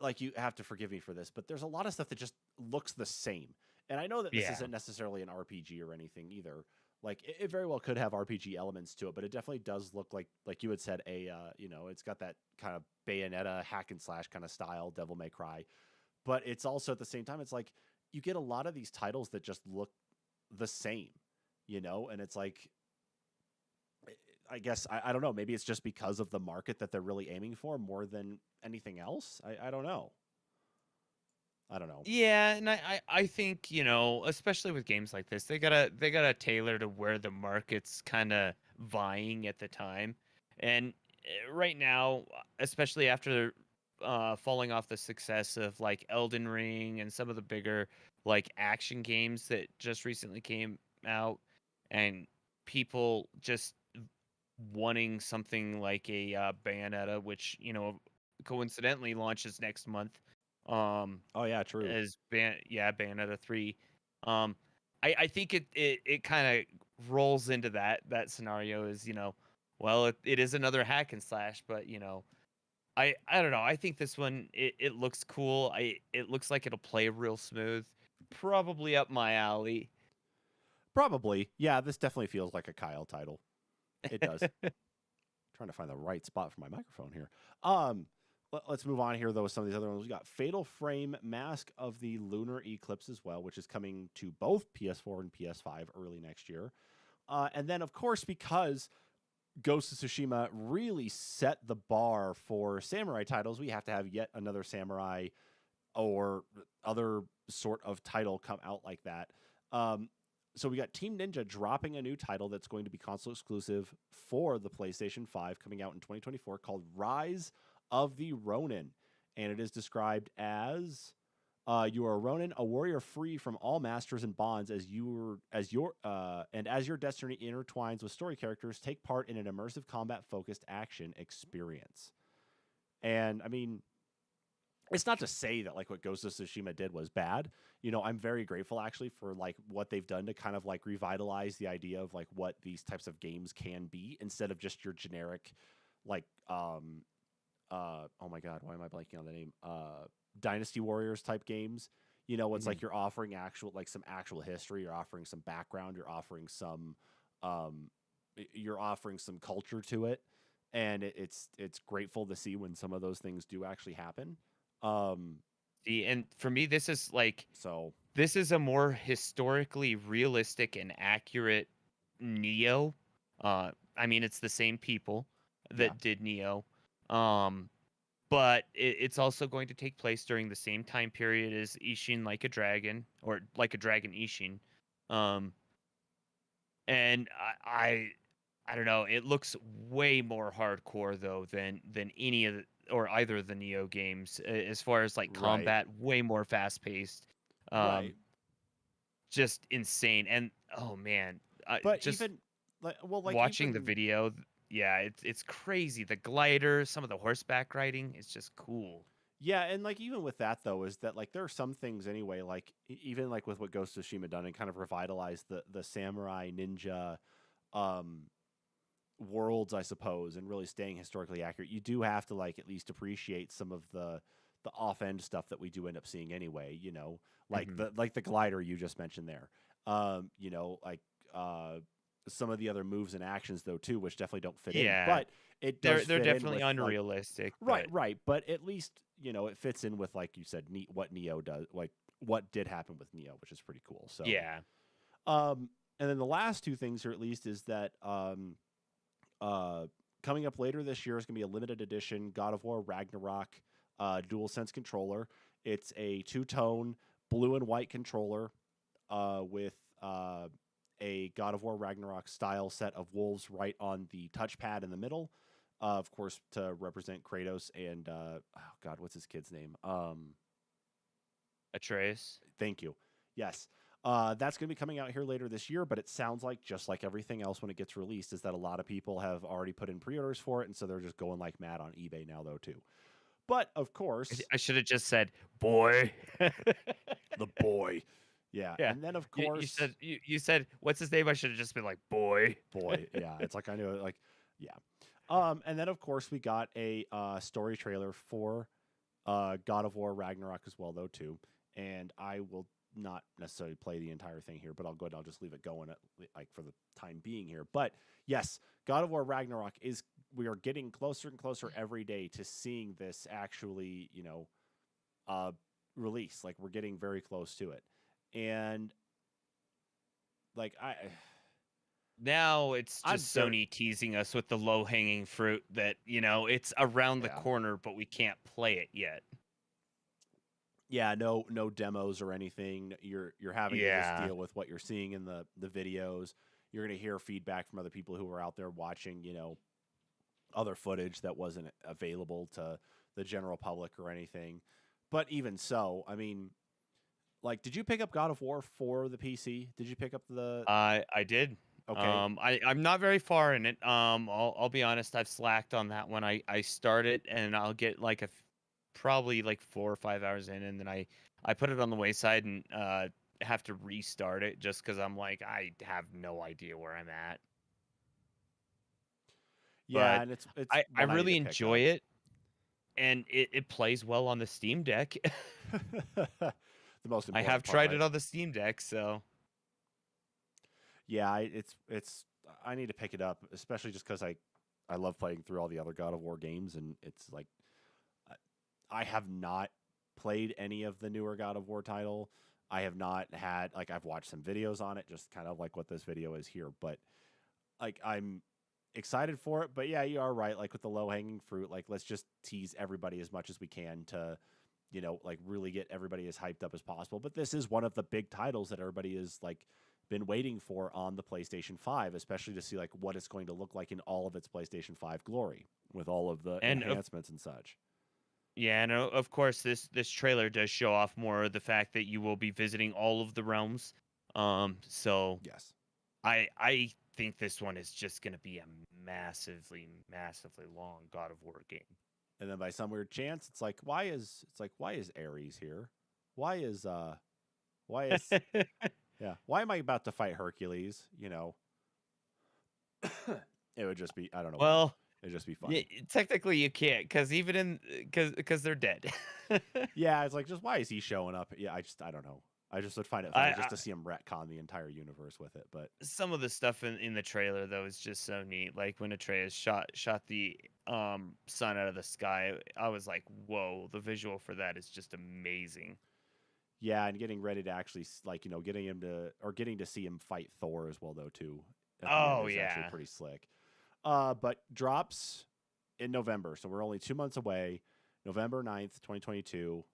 like you have to forgive me for this, but there's a lot of stuff that just looks the same. And I know that this Yeah. isn't necessarily an RPG or anything either. Like it very well could have RPG elements to it, but it definitely does look like you had said it's got that kind of Bayonetta hack and slash kind of style, Devil May Cry. But it's also at the same time, it's like you get a lot of these titles that just look the same, and it's like I guess I don't know. Maybe it's just because of the market that they're really aiming for more than anything else. I don't know. I don't know. Yeah, and I think, especially with games like this, they gotta tailor to where the market's kind of vying at the time. And right now, especially after falling off the success of like Elden Ring and some of the bigger like action games that just recently came out, and people just wanting something like a Bayonetta, which coincidentally launches next month. Um, Oh yeah, true. as Bayonetta 3. Um, I think it kind of rolls into that scenario is well it is another hack and slash, but I don't know. I think this one it looks cool. It looks like it'll play real smooth. Probably up my alley. Probably. Yeah, this definitely feels like a Kyle title. It does. Trying to find the right spot for my microphone here. Let's move on here though with some of these other ones. We got Fatal Frame Mask of the Lunar Eclipse as well, which is coming to both PS4 and PS5 early next year. And then of course because Ghost of Tsushima really set the bar for samurai titles, we have to have yet another samurai or other sort of title come out like that. Um, so we got Team Ninja dropping a new title that's going to be console exclusive for the PlayStation 5 coming out in 2024 called Rise of the Ronin. And it is described as you are a Ronin, a warrior free from all masters and bonds as your destiny intertwines with story characters, take part in an immersive combat focused action experience. And I mean, it's not to say that like what Ghost of Tsushima did was bad. I'm very grateful actually for like what they've done to kind of like revitalize the idea of like what these types of games can be instead of just your generic like oh my god, why am I blanking on the name? Dynasty Warriors type games. It's Mhm. like you're offering actual like some actual history, you're offering some background, you're offering some you're offering some culture to it, and it's grateful to see when some of those things do actually happen. Um, See, and for me, so this is a more historically realistic and accurate Neo. I mean, it's the same people yeah, that did Neo. Um, but it's also going to take place during the same time period as Ishin Like a Dragon, or Like a Dragon Ishin. Um, and I don't know. It looks way more hardcore though than any of the, or either of the Neo games, as far as like right, combat, way more fast paced. right. Um, just insane. And oh man, But just even like watching the even video, yeah, it's crazy. The glider, some of the horseback riding, it's just cool. yeah, and like even with that though, is that like there are some things anyway, like even like with what Ghost of Tsushima done and kind of revitalized the samurai ninja um worlds, I suppose, and really staying historically accurate. You do have to like at least appreciate some of the off end stuff that we do end up seeing anyway. Hmm. Like the glider you just mentioned there. Like uh some of the other moves and actions though too, which definitely don't fit in, Yeah, but it does they're fit in definitely with like unrealistic, right, but right. But at least it fits in with like you said, what Neo does, like what did happen with Neo, which is pretty cool. So, yeah. um, and then the last two things here, at least, is that uh, coming up later this year is going to be a limited edition God of War Ragnarok DualSense controller. It's a two-tone blue and white controller with a God of War Ragnarok style set of wolves right on the touchpad in the middle. Of course, to represent Kratos and oh God, what's his kid's name? Atreus. Thank you. Yes. That's going to be coming out here later this year, but it sounds like just like everything else when it gets released, is that a lot of people have already put in pre-orders for it, and so they're just going like mad on eBay now, though too. But of course, I should have just said boy. the boy, yeah, Yeah. and then of You course, said you said what's his name? I should have just been like boy. boy, yeah, it's like I knew it, like yeah, and then of course we got a story trailer for God of War Ragnarok as well, though too, and I will not necessarily play the entire thing here, but I'll go ahead and I'll just leave it going at, like for the time being here. But yes, God of War Ragnarok is we are getting closer and closer every day to seeing this actually, uh, release. Like we're getting very close to it, and like Now it's I'm just very Sony teasing us with the low hanging fruit that, it's around the yeah. corner, but we can't play it yet. Yeah, no demos or anything. You're having to just Yeah. deal with what you're seeing in the videos. You're going to hear feedback from other people who are out there watching, other footage that wasn't available to the general public or anything. But even so, I mean, like did you pick up God of War for the PC? Did you pick up the I did. okay. I'm not very far in it. I'll be honest, I've slacked on that one. I start it and I'll get like probably like 4 or 5 hours in, and then I put it on the wayside and have to restart it just because I'm like I have no idea where I'm at. Yeah, But and it's I one I need to really pick enjoy up. it, and it plays well on the Steam Deck. The most I have important part, tried right? it on the Steam Deck, so Yeah, it's I need to pick it up, especially just because I love playing through all the other God of War games, and it's like I have not played any of the newer God of War title. I have not had like I've watched some videos on it, just kind of like what this video is here, but like I'm excited for it. But yeah, you are right. Like with the low hanging fruit, like let's just tease everybody as much as we can to, like really get everybody as hyped up as possible. But this is one of the big titles that everybody is like been waiting for on the PlayStation 5, especially to see like what it's going to look like in all of its PlayStation 5 glory with all of the and of enhancements and such. yeah, and of course this trailer does show off more of the fact that you will be visiting all of the realms. So Yes. I think this one is just gonna be a massively long God of War game. And then by some weird chance, why is Ares here? Why is why is yeah, why am I about to fight Hercules? It would just be I don't know why. Well, It'd just be yeah, funny. technically you can't, because even in because they're dead. Yeah, it's like just why is he showing up? Yeah, I don't know. I just would find it funny just I to see him retcon the entire universe with it. But some of the stuff in the trailer though is just so neat. Like when Atreus shot the sun out of the sky, I was like, whoa, the visual for that is just amazing. yeah, and getting ready to actually like getting to see him fight Thor as well though too at the end Oh is actually yeah. pretty slick. But drops in November, so we're only 2 months away. November 9th, 2022.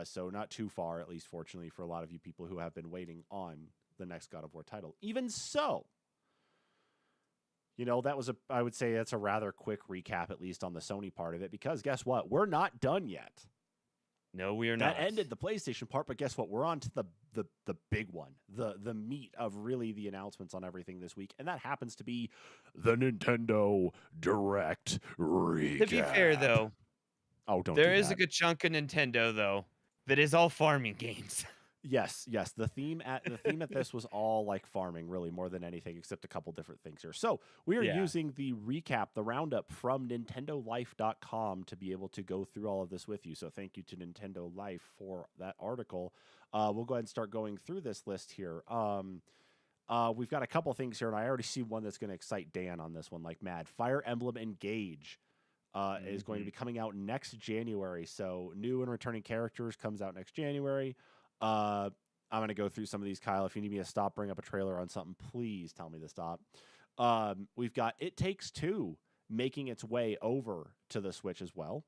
So not too far, at least fortunately for a lot of you people who have been waiting on the next God of War title. Even so, that was I would say that's a rather quick recap, at least on the Sony part of it, because guess what? We're not done yet. No, we are That not. ended the PlayStation part, but guess what? We're on to the big one, the meat of really the announcements on everything this week, and that happens to be the Nintendo Direct recap. To be fair though, Oh, don't there do is a that. good chunk of Nintendo though that is all farming games. Yes. The theme at this was all like farming, really, more than anything, except a couple different things here. So we are Yeah. using the recap, the roundup from NintendoLife.com to be able to go through all of this with you. So thank you to Nintendo Life for that article. We'll go ahead and start going through this list here. We've got a couple things here, and I already see one that's going to excite Dan on this one, like mad. Fire Emblem Engage is going to be coming out next January. So new and returning characters comes out next January. I'm going to go through some of these, Kyle. If you need me to stop, bring up a trailer on something, please tell me to stop. We've got It Takes Two making its way over to the Switch as well.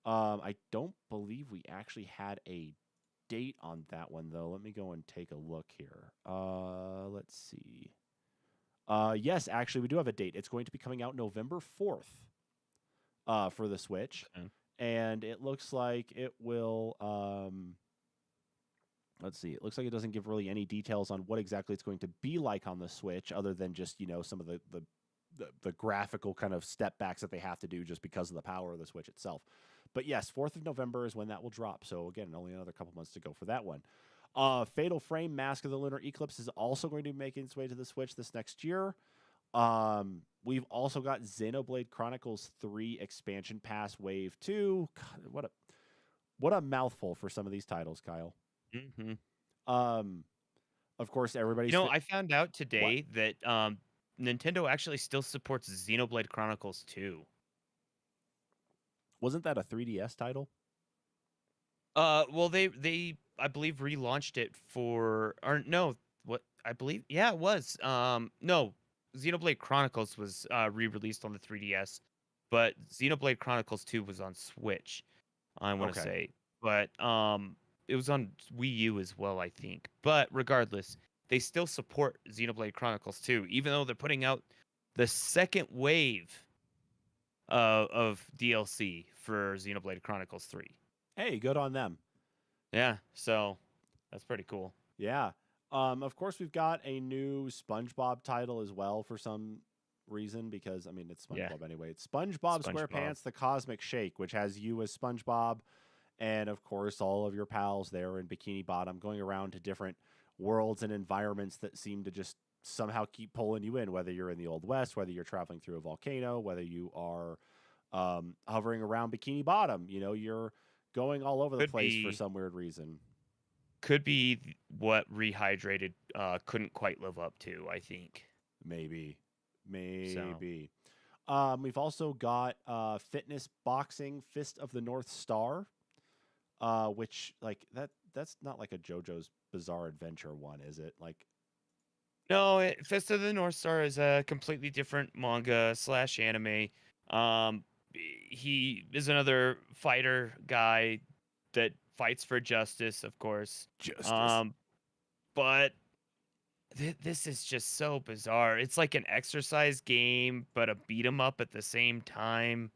I don't believe we actually had a date on that one, though. Let me go and take a look here. Let's see. Yes, actually, we do have a date. It's going to be coming out November 4th for the Switch. Okay. And it looks like it will... let's see. It looks like it doesn't give really any details on what exactly it's going to be like on the Switch, other than just some of the graphical kind of step backs that they have to do just because of the power of the Switch itself. But yes, 4th of November is when that will drop. So again, only another couple months to go for that one. Fatal Frame: Mask of the Lunar Eclipse is also going to be making its way to the Switch this next year. We've also got Xenoblade Chronicles 3 Expansion Pass Wave 2. God, what a mouthful for some of these titles, Kyle. Mm-hmm. Of course, everybody's... I found out today that Nintendo actually still supports Xenoblade Chronicles 2. Wasn't that a 3DS title? Well, they I believe relaunched it for, or no, what I believe, yeah, it was. No, Xenoblade Chronicles was re-released on the 3DS, but Xenoblade Chronicles 2 was on Switch, I want to say, but it was on Wii U as well, I think. But regardless, they still support Xenoblade Chronicles 2, even though they're putting out the second wave of DLC for Xenoblade Chronicles 3. Hey, good on them. Yeah, so that's pretty cool. Yeah. Of course, we've got a new SpongeBob title as well for some reason, because, I mean, it's SpongeBob anyway. It's SpongeBob SquarePants The Cosmic Shake, which has you as SpongeBob and, of course, all of your pals there in Bikini Bottom going around to different worlds and environments that seem to just somehow keep pulling you in, whether you're in the Old West, whether you're traveling through a volcano, whether you are hovering around Bikini Bottom. You're going all over the place for some weird reason. Could be what Rehydrated couldn't quite live up to, I think. Maybe. So. We've also got Fitness Boxing Fist of the North Star, which, like, that's not like a JoJo's Bizarre Adventure one, is it? Like, no, Fist of the North Star is a completely different manga / anime. He is another fighter guy that fights for justice, of course. But this is just so bizarre. It's like an exercise game, but a beat 'em up at the same time.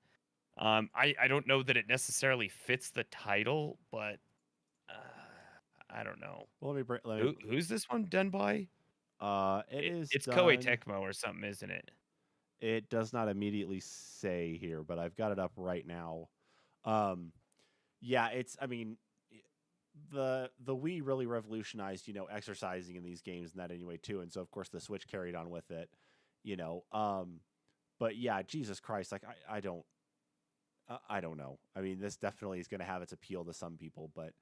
I don't know that it necessarily fits the title, but I don't know. Well, Who's this one done by? It's done... Koei Tecmo or something, isn't it? It does not immediately say here, but I've got it up right now. Yeah, I mean, the Wii really revolutionized, exercising in these games in that anyway too, and so of course the Switch carried on with it, But yeah, Jesus Christ, like I don't know. I mean, this definitely is going to have its appeal to some people, but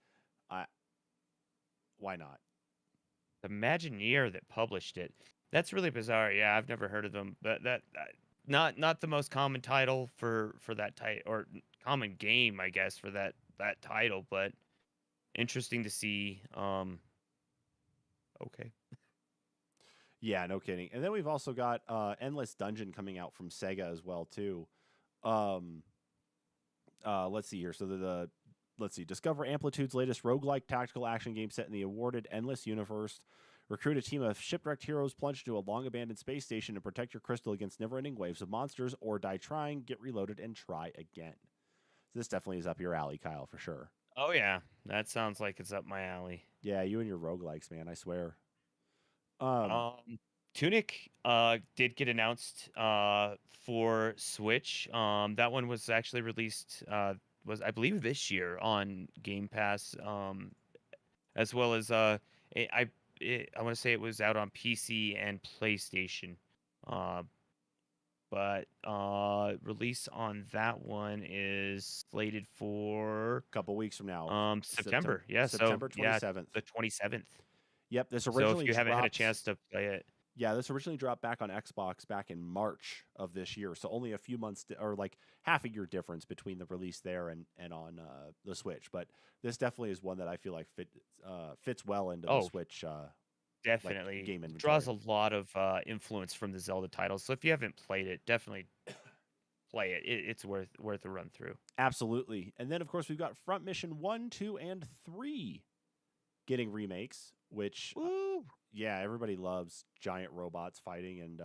why not? The Imagineer that published it. That's really bizarre. Yeah, I've never heard of them. But not the most common title for that title, or common game, I guess, for that title, but interesting to see. Okay. Yeah, no kidding. And then we've also got Endless Dungeon coming out from Sega as well too. Um, let's see here. So let's see. Discover Amplitude's latest roguelike tactical action game set in the awarded Endless Universe. Recruit a team of shipwrecked heroes, plunge into a long abandoned space station, and protect your crystal against never ending waves of monsters, or die trying, get reloaded, and try again. So this definitely is up your alley, Kyle, for sure. Oh yeah, that sounds like it's up my alley. Yeah, you and your roguelikes, man, I swear. Um, Um, Tunic did get announced for Switch. That one was actually released was, I believe, this year on Game Pass. As well as I want to say it was out on PC and PlayStation. Uh, but release on that one is slated for a couple weeks from now, September. Yeah, so September yeah, 27th. the 27th. Yep, this So if originally you haven't had a dropped. chance to play it, Yeah, this originally dropped back on Xbox back in March of this year, so only a few months or like half a year difference between the release there and on the Switch. But this definitely is one that I feel like fits well into the oh, Switch like definitely game draws inventory. a lot of influence from the Zelda titles. So if you haven't played it, definitely play it. It's worth a run through. Absolutely. And then of course we've got Front Mission 1, 2, and 3 getting remakes, which Woo! yeah, everybody loves giant robots fighting and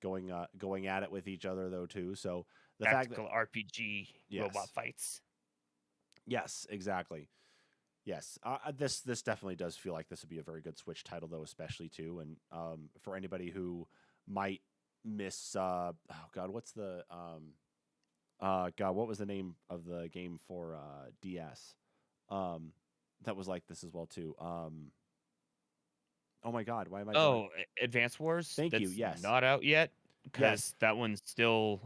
going at it with each other though too. So the fact that Tactical RPG robot yes, fights. yes, exactly. Yes, this definitely does feel like this would be a very good Switch title though, especially too. And for anybody who might miss, oh God, what's the God, what was the name of the game for DS? Um, that was like this as well too. Oh my God, why am I drawing? Oh, Advance Wars. Thank you. That's Yes, not out yet yes. because that one's still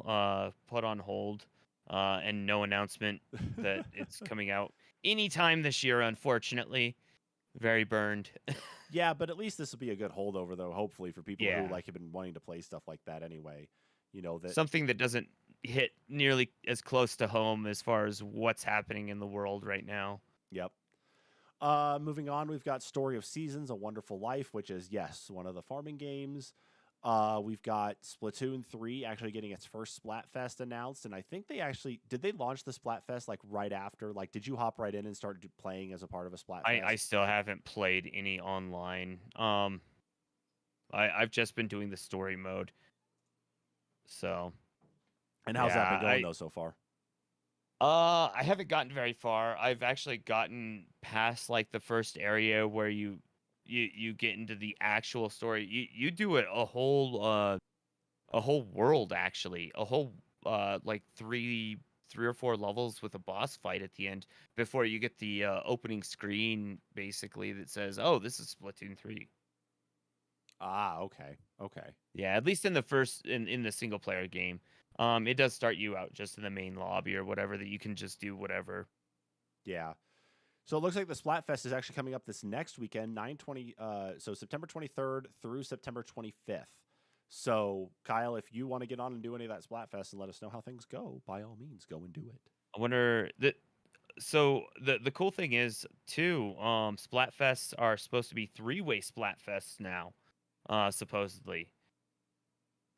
put on hold, and no announcement that it's coming out anytime this year. Unfortunately, very burned. Yeah, but at least this will be a good holdover, though. Hopefully, for people who Yeah, like have been wanting to play stuff like that anyway. You know that. something that doesn't hit nearly as close to home as far as what's happening in the world right now. Yep. Moving on, we've got Story of Seasons: A Wonderful Life, which is yes, one of the farming games. We've got Splatoon 3 actually getting its first Splatfest announced, and I think they actually did they launch the Splatfest like right after. Like, did you hop right in and start playing as a part of a I Splatfest? still haven't played any online. I've just been doing the story mode. So And how's that been yeah, going though so far? I haven't gotten very far. I've actually gotten past like the first area where you get into the actual story. You do it a whole world, actually. A whole like three or four levels with a boss fight at the end before you get the opening screen basically that says, "Oh, this is Splatoon 3." Ah, okay, okay. Yeah, at least in the first in the single player game. It does start you out just in the main lobby or whatever that you can just do whatever. Yeah. So it looks like the Splatfest is actually coming up this next weekend, so September 23rd through September 25th. So Kyle, if you want to get on and do any of that Splatfest and let us know how things go, by all means, go and do it. I wonder that so the cool thing is too, Splatfests are supposed to be three-way Splatfests now, supposedly.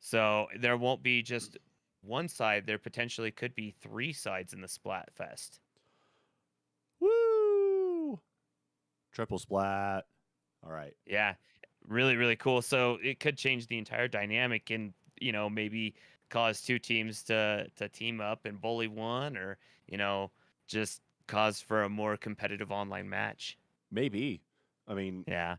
So there won't be just one side, there potentially could be three sides in the Splatfest. Woo! Triple splat. All right. Yeah, really, really cool. So it could change the entire dynamic and, maybe cause two teams to team up and bully one, or, just cause for a more competitive online match. Maybe. I mean, Yeah.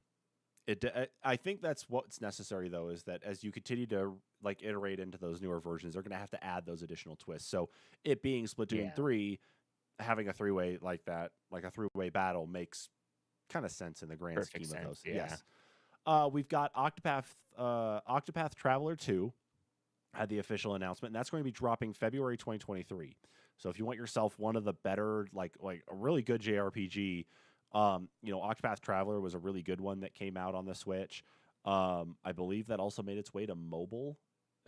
I think that's what's necessary though, is that as you continue to like iterate into those newer versions, they're going to have to add those additional twists. So it being Splatoon Yeah. 3, having a three-way like that, like a three-way battle makes kind of sense in the grand Perfect scheme of sense. those. Yeah. Yes. We've got Octopath Traveler 2 had the official announcement, and that's going to be dropping February 2023. So if you want yourself one of the better, like a really good JRPG, Octopath Traveler was a really good one that came out on the Switch. I believe that also made its way to mobile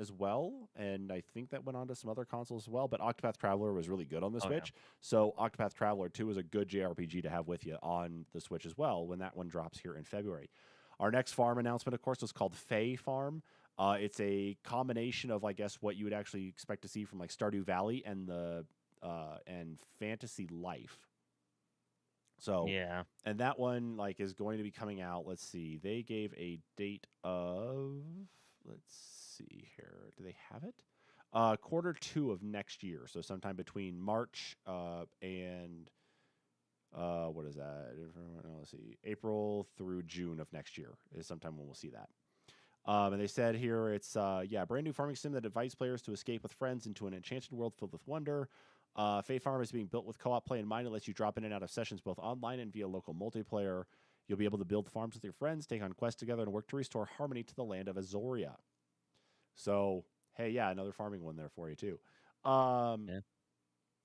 as well, and I think that went on to some other consoles as well. But Octopath Traveler was really good on the Oh yeah. Switch, so Octopath Traveler 2 is a good JRPG to have with you on the Switch as well when that one drops here in February. Our next farm announcement, of course, is called Fae Farm. It's a combination of, I guess, what you would actually expect to see from like Stardew Valley and Fantasy Life. So, Yeah. and that one like is going to be coming out. Let's see. They gave a date of, let's see here. Do they have it? Quarter 2 of next year. So sometime between March and what is that? Let's see. April through June of next year is sometime when we'll see that. And they said here it's a brand new farming sim that invites players to escape with friends into an enchanted world filled with wonder. Fae Farm is being built with co-op play in mind. It lets you drop in and out of sessions both online and via local multiplayer. You'll be able to build farms with your friends, take on quests together, and work to restore harmony to the land of Azoria. So, hey, yeah, another farming one there for you too. Yeah.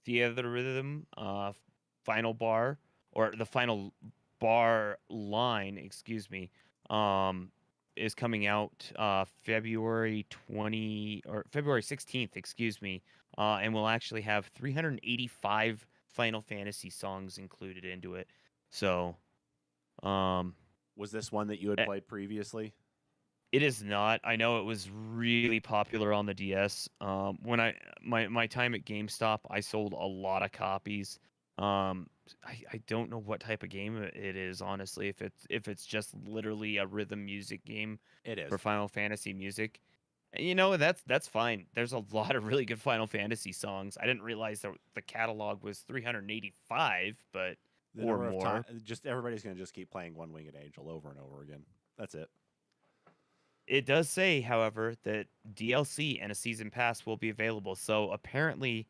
Theater Rhythm, final bar or the final bar line, excuse me, is coming out February 16th, excuse me, and will actually have 385 Final Fantasy songs included into it. So, Was this one that you had eh, played previously? it is not. I know it was really popular on the DS. When my time at GameStop, I sold a lot of copies. I don't know what type of game it is, honestly. If it's just literally a rhythm music game It for is. Final Fantasy music, that's fine. There's a lot of really good Final Fantasy songs. I didn't realize that the catalog was 385, but The or number of more. times, just everybody's going to just keep playing One Winged Angel over and over again. That's it. It does say, however, that DLC and a season pass will be available. So apparently,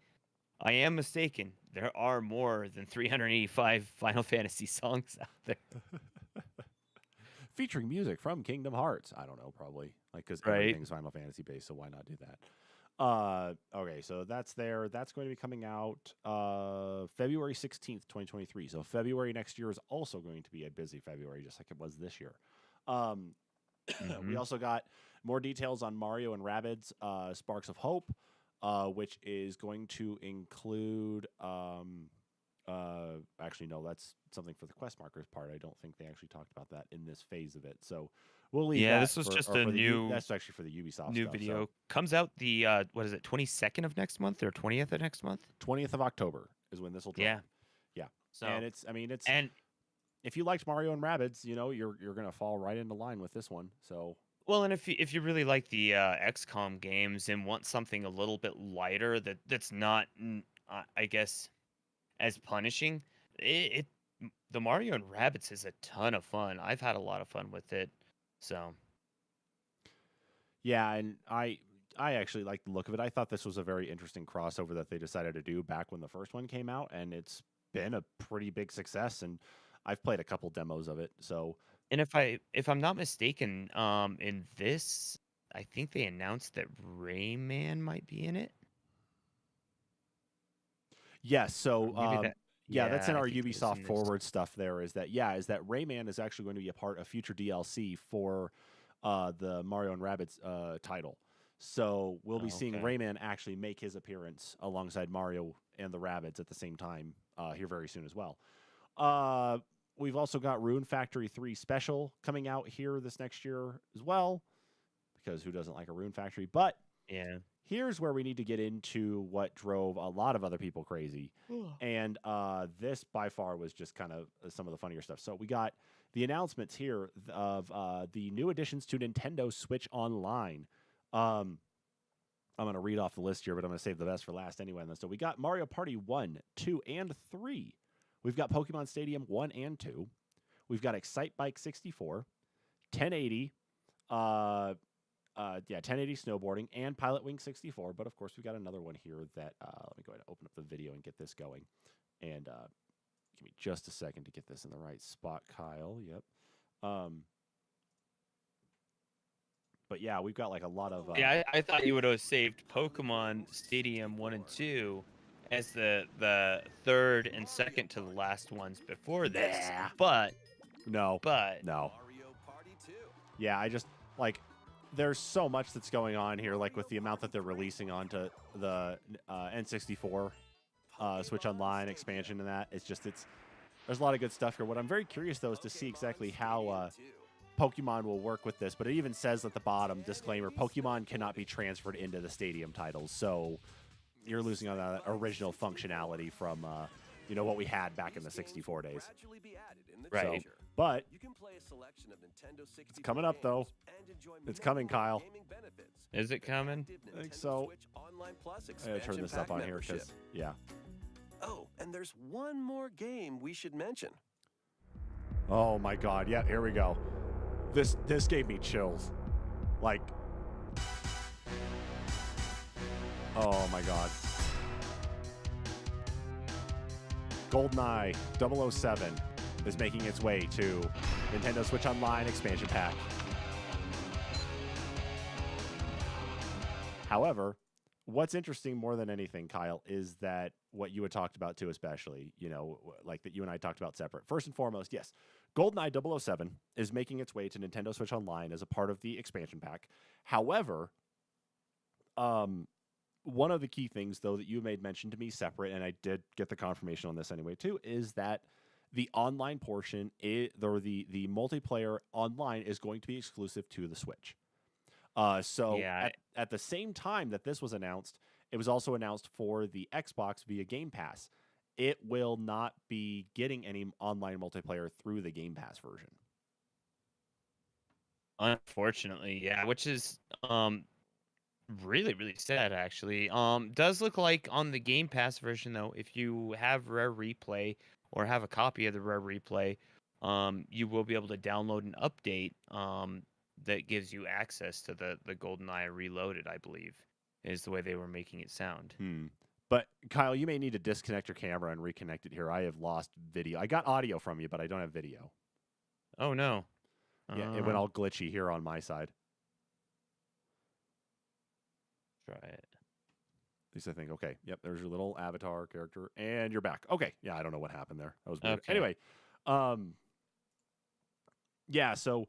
I am mistaken. There are more than 385 Final Fantasy songs out there. Featuring music from Kingdom Hearts. I don't know, probably like because Right. everything's Final Fantasy based, so why not do that? Okay, so that's there. That's going to be coming out February 16th, 2023. So February next year is also going to be a busy February, just like it was this year. Um, we Mm-hmm. also got more details on Mario and Rabbids Sparks of Hope, which is going to include. Actually, no, that's something for the quest markers part. I don't think they actually talked about that in this phase of it. So we'll leave Yeah, that this was for just or a for the new that's actually for the Ubisoft new stuff. So video. Comes out the what is it, 22nd of next month or 20th of next month? 20th of October is when this will drop. Yeah. Yeah, and So it's and if you liked Mario and Rabbids, you're gonna fall right into line with this one. So well, and if you really like the XCOM games and want something a little bit lighter that's not, I guess, as punishing. It the Mario and Rabbids is a ton of fun. I've had a lot of fun with it. So yeah, and I actually like the look of it. I thought this was a very interesting crossover that they decided to do back when the first one came out, and it's been a pretty big success. And I've played a couple demos of it. So and if I'm not mistaken, in this I think they announced that Rayman might be in it. yes, Or so maybe that yeah, that's yeah, in I our think it was Ubisoft in this. forward stuff. There is that Rayman is actually going to be a part of future DLC for the Mario and Rabbids title. So we'll be Oh, seeing okay. Rayman actually make his appearance alongside Mario and the Rabbids at the same time here very soon as well. Uh, we've also got Rune Factory 3 Special coming out here this next year as well, because who doesn't like a Rune Factory? But Yeah. here's where we need to get into what drove a lot of other people crazy. And this by far was just kind of some of the funnier stuff. So we got the announcements here of the new additions to Nintendo Switch Online. I'm going to read off the list here, but I'm going to save the best for last anyway. So we got Mario Party 1, 2, and 3. We've got Pokemon Stadium 1 and 2. We've got Excite Bike 64, 1080, 1080 snowboarding, and Pilot Wing 64. But of course, we've got another one here that let me go ahead and open up the video and get this going. And give me just a second to get this in the right spot, Kyle. Yep. But yeah, we've got like a lot of. Yeah, I thought you would have saved Pokemon Stadium 1 and 2 as the third and second to the last ones before this. Nah. But No. but No. Yeah, I just like there's so much that's going on here, like with the amount that they're releasing onto the N64 Switch Online expansion and that. It's there's a lot of good stuff here. What I'm very curious though is to see exactly how Pokemon will work with this, but it even says at the bottom, disclaimer, Pokemon cannot be transferred into the Stadium titles, so you're losing on that original functionality from what we had back in the 64 days. right. So, but it's coming up though. It's coming, Kyle. Is it coming? I think so. I gotta turn this up on here because yeah. Oh, and there's one more game we should mention. Oh my God! Yeah, here we go. This gave me chills. Like, oh my God. GoldenEye 007 is making its way to Nintendo Switch Online expansion pack. However, what's interesting more than anything, Kyle, is that what you had talked about too, especially, like that you and I talked about separate. First and foremost, yes, GoldenEye 007 is making its way to Nintendo Switch Online as a part of the expansion pack. However, one of the key things, though, that you made mention to me separate, and I did get the confirmation on this anyway, too, is that the online portion, the multiplayer online is going to be exclusive to the Switch. So Yeah. at the same time that this was announced, it was also announced for the Xbox via Game Pass. It will not be getting any online multiplayer through the Game Pass version. Unfortunately, yeah, which is really, really sad actually. Does look like on the Game Pass version though, if you have Rare Replay or have a copy of the Rare Replay, you will be able to download an update that gives you access to the GoldenEye Reloaded, I believe, is the way they were making it sound. But Kyle, you may need to disconnect your camera and reconnect it here. I have lost video. I got audio from you, but I don't have video. Oh no. Yeah, it went all glitchy here on my side. Try it. At least I think, okay, yep, there's your little avatar character, and you're back. Okay, yeah, I don't know what happened there. That was weird. Okay. Anyway, yeah, so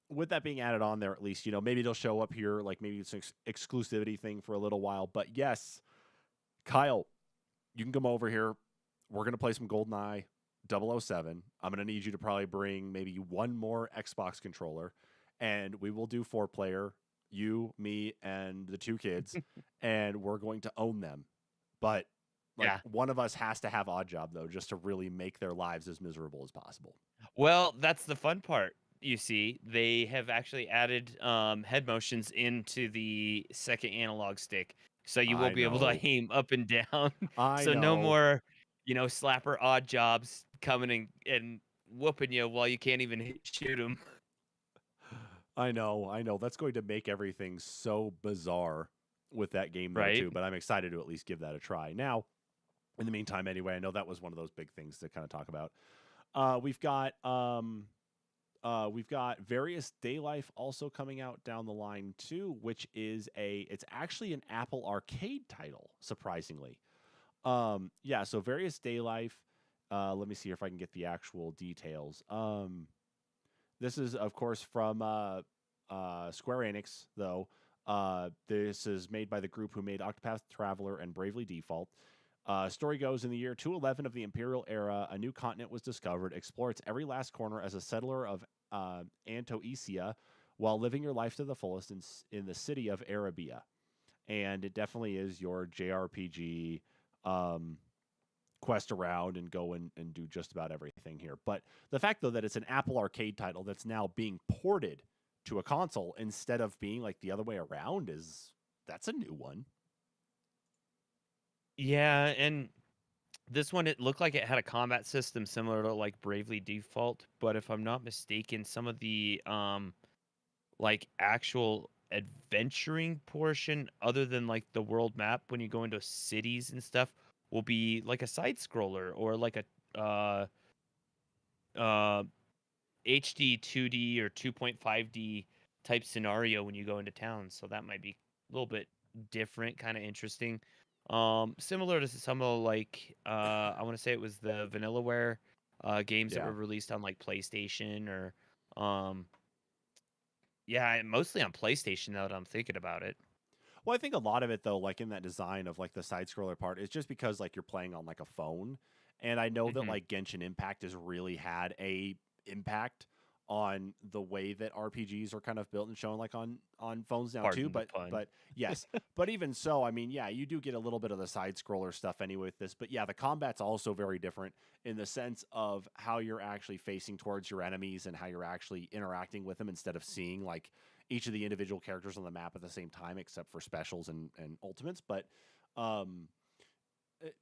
with that being added on there, at least, maybe it'll show up here, like maybe it's an exclusivity thing for a little while. But yes, Kyle, you can come over here. We're going to play some GoldenEye 007. I'm going to need you to probably bring maybe one more Xbox controller, and we will do 4-player, you, me, and the 2 kids, and we're going to own them. But one of us has to have Oddjob, though, just to really make their lives as miserable as possible. Well, that's the fun part. You see, they have actually added head motions into the second analog stick, so you will be able to aim up and down. So no more, slapper odd jobs coming and whooping you while you can't even shoot them. I know. That's going to make everything so bizarre with that game, though, too. But I'm excited to at least give that a try. Now, in the meantime, anyway, I know that was one of those big things to kind of talk about. We've got Various Daylife also coming out down the line too, which is it's actually an Apple Arcade title, surprisingly. Yeah, so Various Daylife. Let me see if I can get the actual details. This is, of course, from Square Enix, though. This is made by the group who made Octopath Traveler and Bravely Default. Story goes, in the year 211 of the Imperial Era, a new continent was discovered. Explore its every last corner as a settler of Antoesia while living your life to the fullest in the city of Arabia. And it definitely is your JRPG quest around and go and do just about everything here. But the fact, though, that it's an Apple Arcade title that's now being ported to a console instead of being like the other way around that's a new one. Yeah, and this one, it looked like it had a combat system similar to like Bravely Default, but if I'm not mistaken, some of the like actual adventuring portion, other than like the world map when you go into cities and stuff, will be like a side scroller or like a HD 2D or 2.5D type scenario when you go into town. So that might be a little bit different, kind of interesting. Similar to some of like I want to say it was the Vanillaware games that Yeah. were released on like PlayStation or um yeah, mostly on PlayStation now that I'm thinking about it. Well, I think a lot of it though, like in that design of like the side scroller part, is just because like you're playing on like a phone, and I know that Hmm. like Genshin Impact has really had a impact on the way that RPGs are kind of built and shown like on phones now too. Pardon the But pun. yes, but even so, I mean, yeah, you do get a little bit of the side scroller stuff anyway with this. But yeah, the combat's also very different in the sense of how you're actually facing towards your enemies and how you're actually interacting with them instead of seeing like each of the individual characters on the map at the same time, except for specials and ultimates. But um,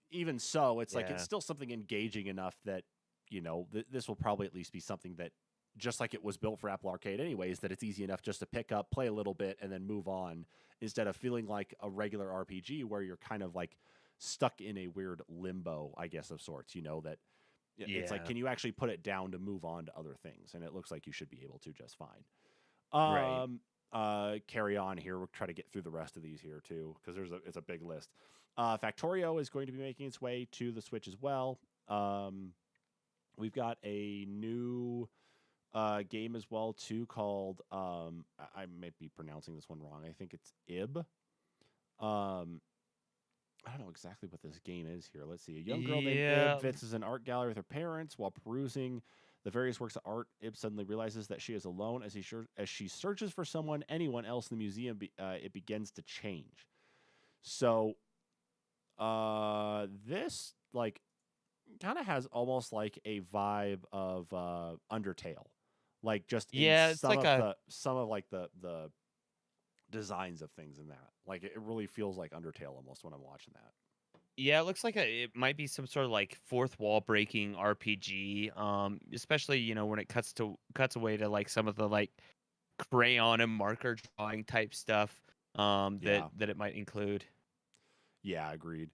even so, it's like it's Yeah. still something engaging enough that this will probably at least be something that, just like it was built for Apple Arcade, anyways, that it's easy enough just to pick up, play a little bit, and then move on, instead of feeling like a regular RPG where you're kind of like stuck in a weird limbo, I guess, of sorts. That it's like, Yeah. can you actually put it down to move on to other things? And it looks like you should be able to just fine. Right. Carry on here. We'll try to get through the rest of these here too, because it's a big list. Factorio is going to be making its way to the Switch as well. We've got a new game as well too called I might be pronouncing this one wrong. I think it's Ib. I don't know exactly what this game is here. Let's see. A young girl named Ib Yeah. visits an art gallery with her parents. While perusing the various works of art, Ib suddenly realizes that she is alone. As she searches for anyone else in the museum, it begins to change. So, this like kind of has almost like a vibe of Undertale, like just in Yeah, it's like a some of like the designs of things in that. Like it really feels like Undertale almost when I'm watching that. yeah, it looks like it might be some sort of like fourth wall breaking RPG. Especially, when it cuts away to like some of the like crayon and marker drawing type stuff that Yeah, that it might include. yeah, agreed.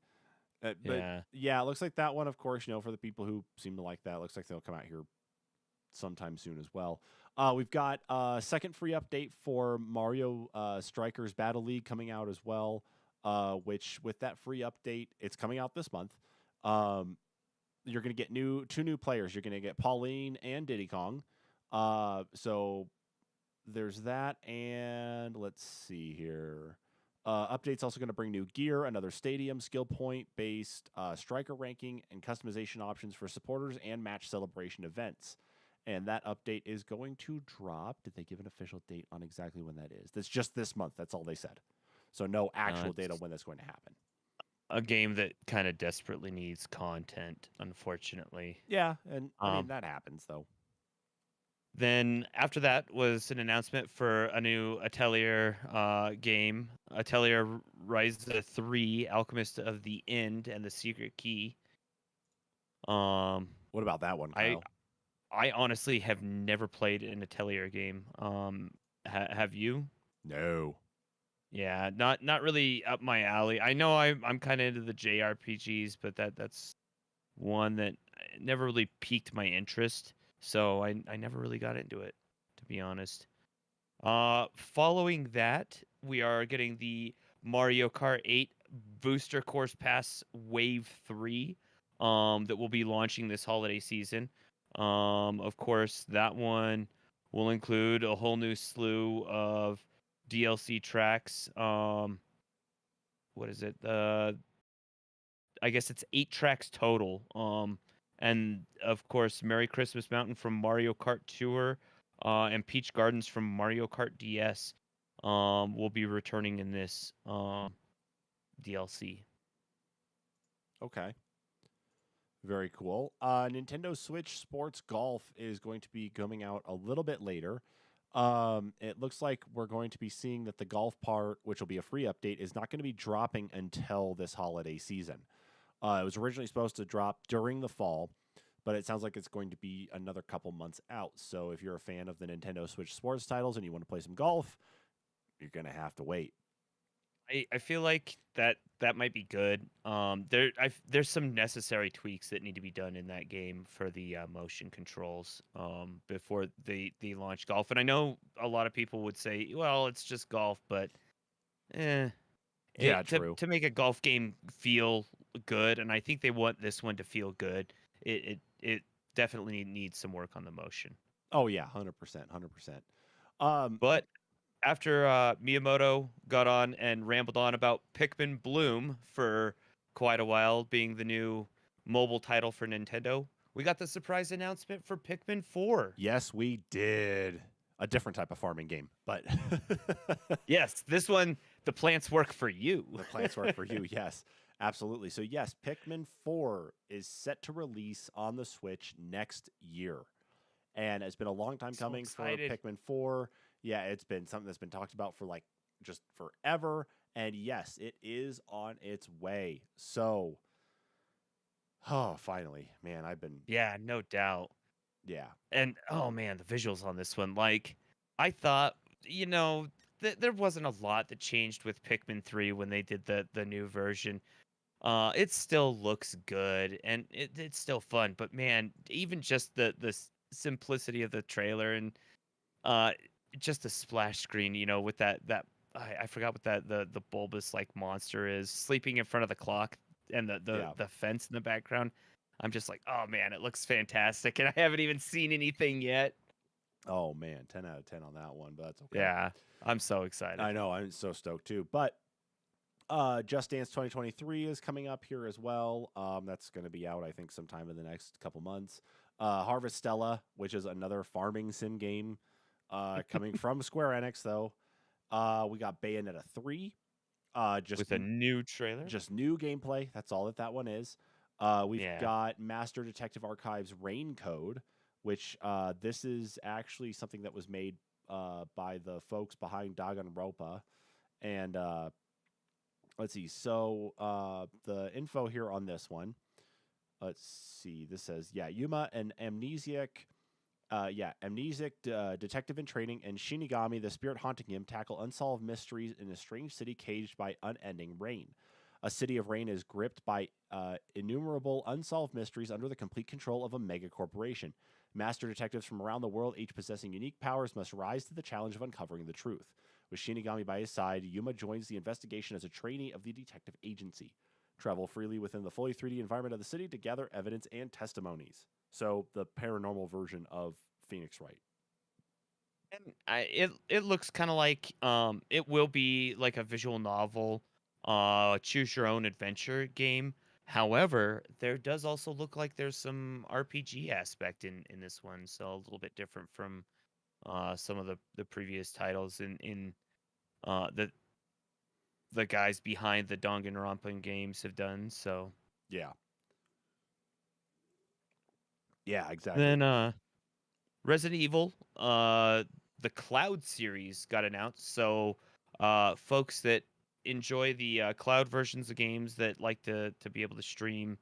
But Yeah. yeah, it looks like that one, of course, for the people who seem to like that, looks like they'll come out here sometime soon as well. We've got a second free update for Mario Strikers Battle League coming out as well, which with that free update, it's coming out this month. You're going to get two new players. You're going to get Pauline and Diddy Kong. So there's that, and let's see here. Update's also going to bring new gear, another stadium, skill point based striker ranking, and customization options for supporters and match celebration events. And that update is going to drop. Did they give an official date on exactly when that is? That's just this month. That's all they said. So no actual date on It's when that's going to happen. a game that kind of desperately needs content, unfortunately. Yeah, and I mean Um, that happens though. then after that was an announcement for a new Atelier game, Atelier Ryza 3: Alchemist of the End and the Secret Key. Um, What about that one, I Kyle? I honestly have never played an Atelier game. Have you? No. Yeah, not really up my alley. I know I'm kind of into the JRPGs, but that's one that never really piqued my interest. So I never really got into it, to be honest. Following that, we are getting the Mario Kart 8 Booster Course Pass Wave 3 that will be launching this holiday season. Of course, that one will include a whole new slew of DLC tracks. What is it? I guess it's 8 tracks total. And of course, Merry Christmas Mountain from Mario Kart Tour, and Peach Gardens from Mario Kart DS, will be returning in this DLC. Okay. Very cool. Nintendo Switch Sports Golf is going to be coming out a little bit later. It looks like we're going to be seeing that the golf part, which will be a free update, is not going to be dropping until this holiday season. It was originally supposed to drop during the fall, but it sounds like it's going to be another couple months out. So if you're a fan of the Nintendo Switch sports titles and you want to play some golf, you're going to have to wait. I feel like that might be good. There's some necessary tweaks that need to be done in that game for the motion controls before they launch golf. And I know a lot of people would say, well, it's just golf, but eh. Yeah, true. To make a golf game feel good, and I think they want this one to feel good. It definitely needs some work on the motion. Oh yeah, 100%, 100%. Um, But after Miyamoto got on and rambled on about Pikmin Bloom for quite a while, being the new mobile title for Nintendo, we got the surprise announcement for Pikmin 4. yes, we did a different type of farming game, but Yes, this one, the plants work for you. the plants work for you. Yes, absolutely. So yes, Pikmin 4 is set to release on the Switch next year. And it's been a long time So coming for excited. Pikmin 4. Yeah, it's been something that's been talked about for like just forever. And yes, it is on its way. So, oh, finally, man, I've been, Yeah, no doubt. yeah, And oh man, the visuals on this one, like I thought, there wasn't a lot that changed with Pikmin 3 when they did the new version. It still looks good and it's still fun, but man, even just the simplicity of the trailer and uh just the splash screen, with that I forgot what the bulbous like monster is sleeping in front of the clock and yeah. the fence in the background. I'm just like, oh man, it looks fantastic, and I haven't even seen anything yet. Oh, man, 10 out of 10 on that one, but that's okay. Yeah, I'm so excited. I know, I'm so stoked too. But Just Dance 2023 is coming up here as well. That's going to be out, I think, sometime in the next couple months. Harvest Stella, which is another farming sim game, coming from Square Enix, though. We got Bayonetta 3. With a new trailer. Just new gameplay. That's all that one is. We've Yeah. got Master Detective Archives Rain Code, which this is actually something that was made by the folks behind Danganronpa. And let's see. So the info here on this one. Let's see. This says, yeah, Yuma, an amnesiac detective in training, and Shinigami, the spirit haunting him, tackle unsolved mysteries in a strange city caged by unending rain. A city of rain is gripped by innumerable unsolved mysteries under the complete control of a mega corporation. Master detectives from around the world, each possessing unique powers, must rise to the challenge of uncovering the truth. With Shinigami by his side, Yuma joins the investigation as a trainee of the detective agency. Travel freely within the fully 3D environment of the city to gather evidence and testimonies. So the paranormal version of Phoenix Wright. And it looks kind of like it will be like a visual novel, choose your own adventure game. However, there does also look like there's some RPG aspect in this one, so a little bit different from some of the previous titles in the guys behind the Danganronpa games have done. So Yeah. Yeah, exactly. then Resident Evil, the Cloud series got announced. So, folks that enjoy the cloud versions of games that like to be able to stream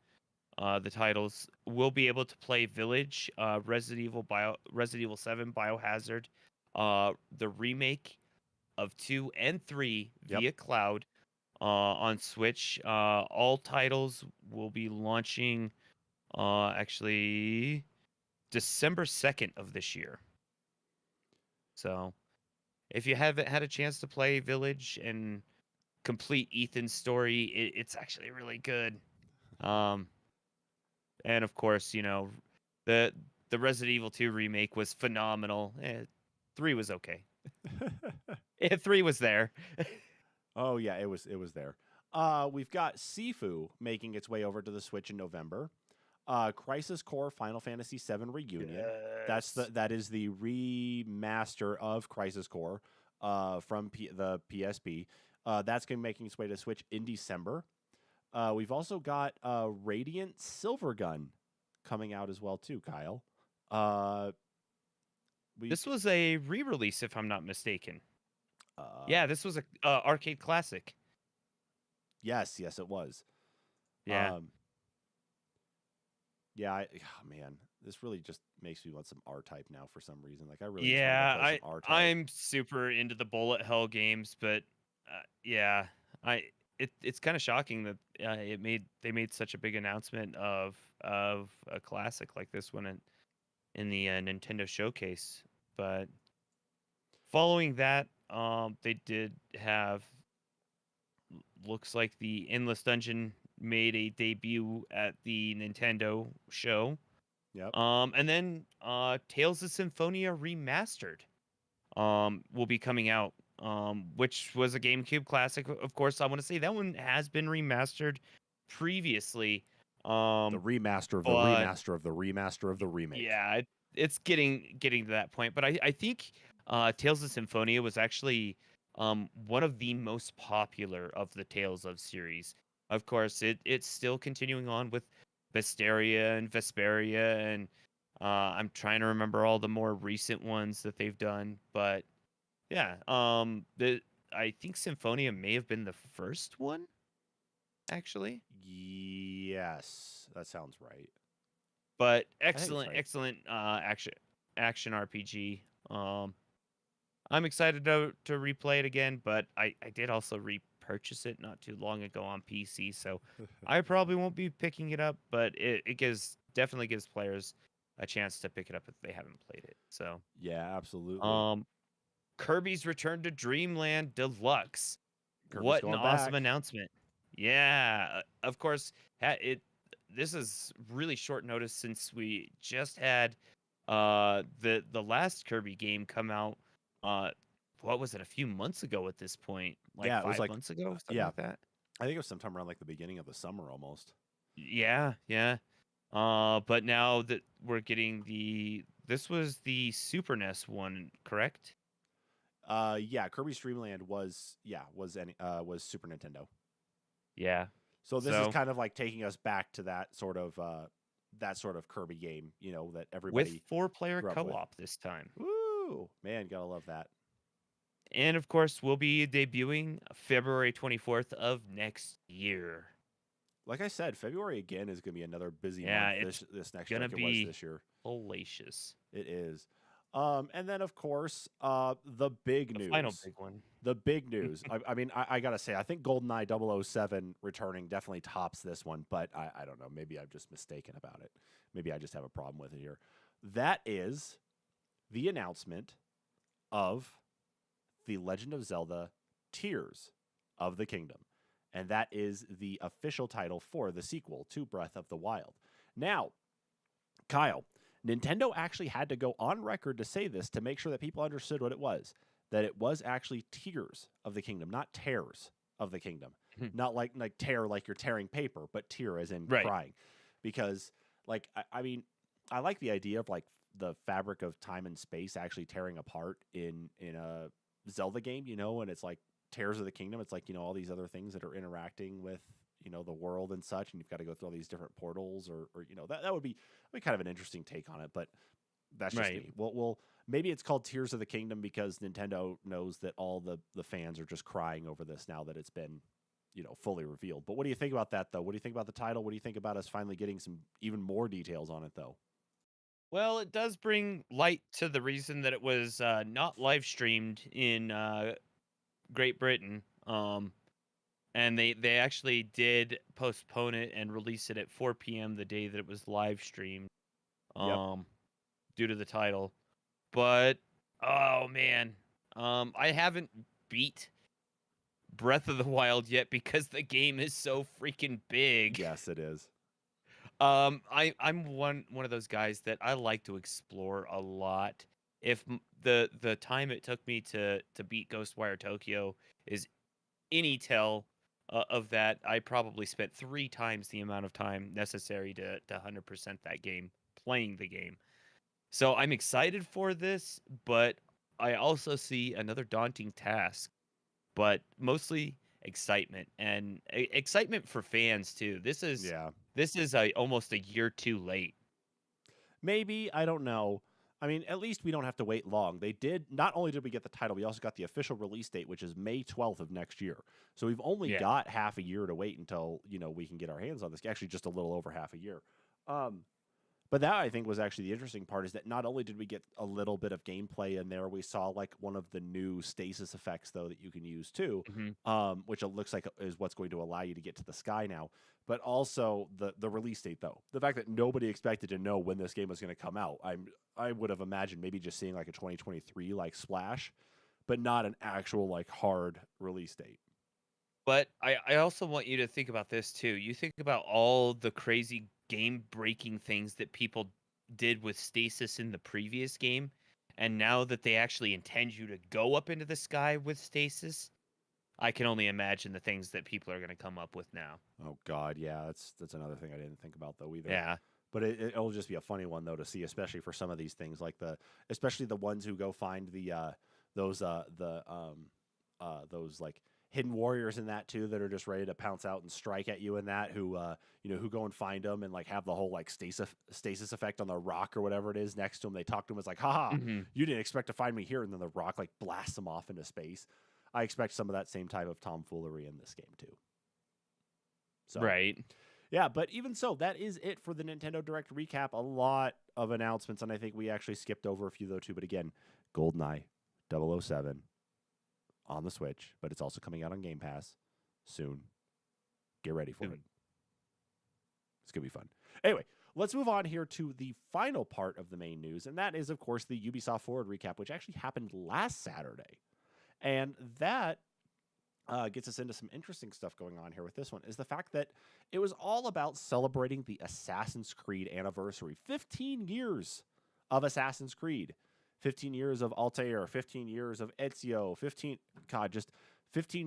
the titles will be able to play Village, Resident Evil 7, Biohazard, the remake of 2 and 3 Yep. via cloud on Switch. All titles will be launching actually December 2nd of this year. So, if you haven't had a chance to play Village and complete Ethan's story, it's actually really good. Um, and of course, the the Resident Evil 2 remake was phenomenal. 3 was okay. 3 was there. Oh yeah, it was there. We've got Sifu making its way over to the Switch in November. Crisis Core Final Fantasy VII Reunion. That is the remaster of Crisis Core from the PSP. That's going to be making its way to Switch in December. We've also got Radiant Silvergun coming out as well too, Kyle. This was a re-release, if I'm not mistaken. Uh, Yeah, this was a arcade classic. Yes, it was. Yeah. Yeah, man, this really just makes me want some R-Type now for some reason. Like I really just want to play some R-Type. I'm super into the bullet hell games, but yeah, it's kind of shocking that they made such a big announcement of a classic like this one in the Nintendo showcase. But following that, they did have looks like the Endless Dungeon made a debut at the Nintendo show. Yep. And then Tales of Symphonia Remastered will be coming out, which was a GameCube classic. Of course, I want to say that one has been remastered previously. The remaster of the But remaster of the remaster of the remake. yeah, it's getting to that point. But I think Tales of Symphonia was actually one of the most popular of the Tales of series. Of course, it's still continuing on with Vesperia and Vesperia, and I'm trying to remember all the more recent ones that they've done. But yeah, I think Symphonia may have been the first one, actually. Yes, that sounds right. But think it's excellent, right. excellent action RPG. I'm excited to replay it again, but I did also repurchase it not too long ago on PC, so I probably won't be picking it up, but it definitely gives players a chance to pick it up if they haven't played it. So Yeah, absolutely. Kirby's Return to Dreamland Deluxe. Kirby's What an going awesome back. announcement. Yeah, of course, this is really short notice since we just had the last Kirby game come out what was it, a few months ago at this point? Like Yeah, it was 5 like months ago, something yeah, like that? I think it was sometime around like the beginning of the summer almost. Yeah, yeah. But now that we're getting this was the Super NES one, correct? Yeah, Kirby's Dream Land was was Super Nintendo. Yeah. So this is So kind of like taking us back to that sort of Kirby game, that with everybody 4-player grew up with. co-op this time. Woo! Man, gotta love that. And of course, we'll be debuting February 24th of next year. Like I said, February again is gonna be another busy Yeah, month it's this next year gonna like it was be this year. hellacious. It is. And then of course, the big The news. final big one. The big news. I mean, I gotta say, I think GoldenEye 007 returning definitely tops this one, but I don't know. Maybe I'm just mistaken about it. Maybe I just have a problem with it here. That is the announcement of The Legend of Zelda Tears of the Kingdom. And that is the official title for the sequel to Breath of the Wild. Now, Kyle, Nintendo actually had to go on record to say this to make sure that people understood what it was. That it was actually Tears of the Kingdom, not Tears of the Kingdom. Not like tear like you're tearing paper, but tear as in Right. crying. Because, like, I mean, I like the idea of like the fabric of time and space actually tearing apart in a Zelda game, and it's like Tears of the Kingdom. It's like, all these other things that are interacting with, the world and such, and you've got to go through all these different portals or that would be kind of an interesting take on it, but that's just Right. me. Well, maybe it's called Tears of the Kingdom because Nintendo knows that all the fans are just crying over this now that it's been, fully revealed. But what do you think about that, though? What do you think about the title? What do you think about us finally getting some even more details on it, though? Well, it does bring light to the reason that it was not live streamed in Great Britain. And they actually did postpone it and release it at 4 p.m. the day that it was live streamed. Yep. Due to the title. But oh man, I haven't beat Breath of the Wild yet because the game is so freaking big. Yes, it is. I'm one of those guys that I like to explore a lot. If the time it took me to beat Ghostwire Tokyo is any tell of that, I probably spent 3 times the amount of time necessary to 100% that game, playing the game. So I'm excited for this, but I also see another daunting task, but mostly excitement and excitement for fans too. This is almost a year too late. Maybe, I don't know. I mean, at least we don't have to wait long. They did, not only did we get the title, we also got the official release date, which is May 12th of next year. So we've only Yeah. got half a year to wait until, we can get our hands on this. Actually, just a little over half a year. But that, I think, was actually the interesting part, is that not only did we get a little bit of gameplay in there, we saw like one of the new stasis effects, though, that you can use too, which it looks like is what's going to allow you to get to the sky now. But also the release date, though. The fact that nobody expected to know when this game was going to come out. I would have imagined maybe just seeing like a 2023 like splash, but not an actual like hard release date. But I also want you to think about this too. You think about all the crazy game breaking things that people did with stasis in the previous game, and now that they actually intend you to go up into the sky with stasis, I can only imagine the things that people are going to come up with now. Oh God, yeah, that's another thing I didn't think about though either. Yeah. But it'll just be a funny one though to see, especially for some of these things, like especially the ones who go find those those like hidden warriors in that too that are just ready to pounce out and strike at you in that who who go and find them and like have the whole like stasis effect on the rock or whatever it is next to them. They talk to him, it's like, haha, Hmm. you didn't expect to find me here, and then the rock like blasts them off into space. I expect some of that same type of tomfoolery in this game too. So Right. yeah, but even so, that is it for the Nintendo Direct recap. A lot of announcements, and I think we actually skipped over a few though too. But again, GoldenEye 007 on the Switch, but it's also coming out on Game Pass soon. Get ready for it. It's going to be fun. Anyway, let's move on here to the final part of the main news, and that is, of course, the Ubisoft Forward recap, which actually happened last Saturday. And that gets us into some interesting stuff going on here with this one, is the fact that it was all about celebrating the Assassin's Creed anniversary. 15 years of Assassin's Creed. 15 years of Altair, 15 years of Ezio, 15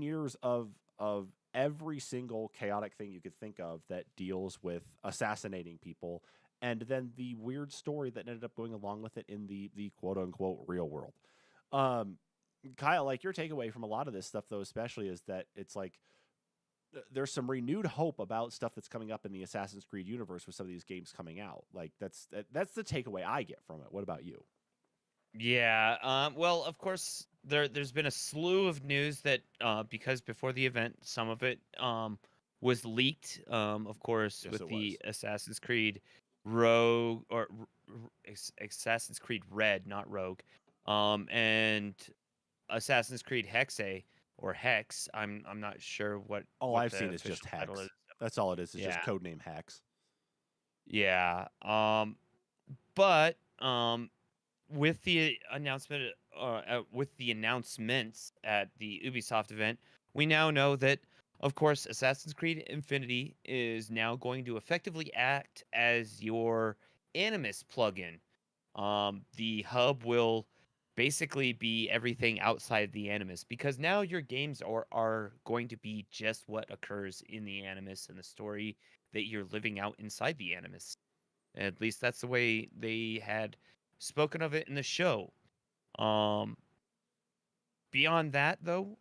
years of every single chaotic thing you could think of that deals with assassinating people, and then the weird story that ended up going along with it in the quote unquote real world. Kyle, like, your takeaway from a lot of this stuff though, especially, is that it's like there's some renewed hope about stuff that's coming up in the Assassin's Creed universe with some of these games coming out. Like that's the takeaway I get from it. What about you? Yeah. Well, of course, there's been a slew of news that because before the event, some of it was leaked. Of course, Yes, with it the was. Assassin's Creed Rogue or Assassin's Creed Red, not Rogue, and Assassin's Creed Hexe or Hex. I'm not sure All what I've the seen is just official title Hex. is. That's all it is. It's just Yeah. codename Hex. Yeah. But with the announcement with the announcements at the Ubisoft event, we now know that, of course, Assassin's Creed Infinity is now going to effectively act as your Animus plugin. The hub will basically be everything outside the Animus, because now your games are going to be just what occurs in the Animus and the story that you're living out inside the Animus. At least that's the way they had spoken of it in the show. Um, Beyond that, though,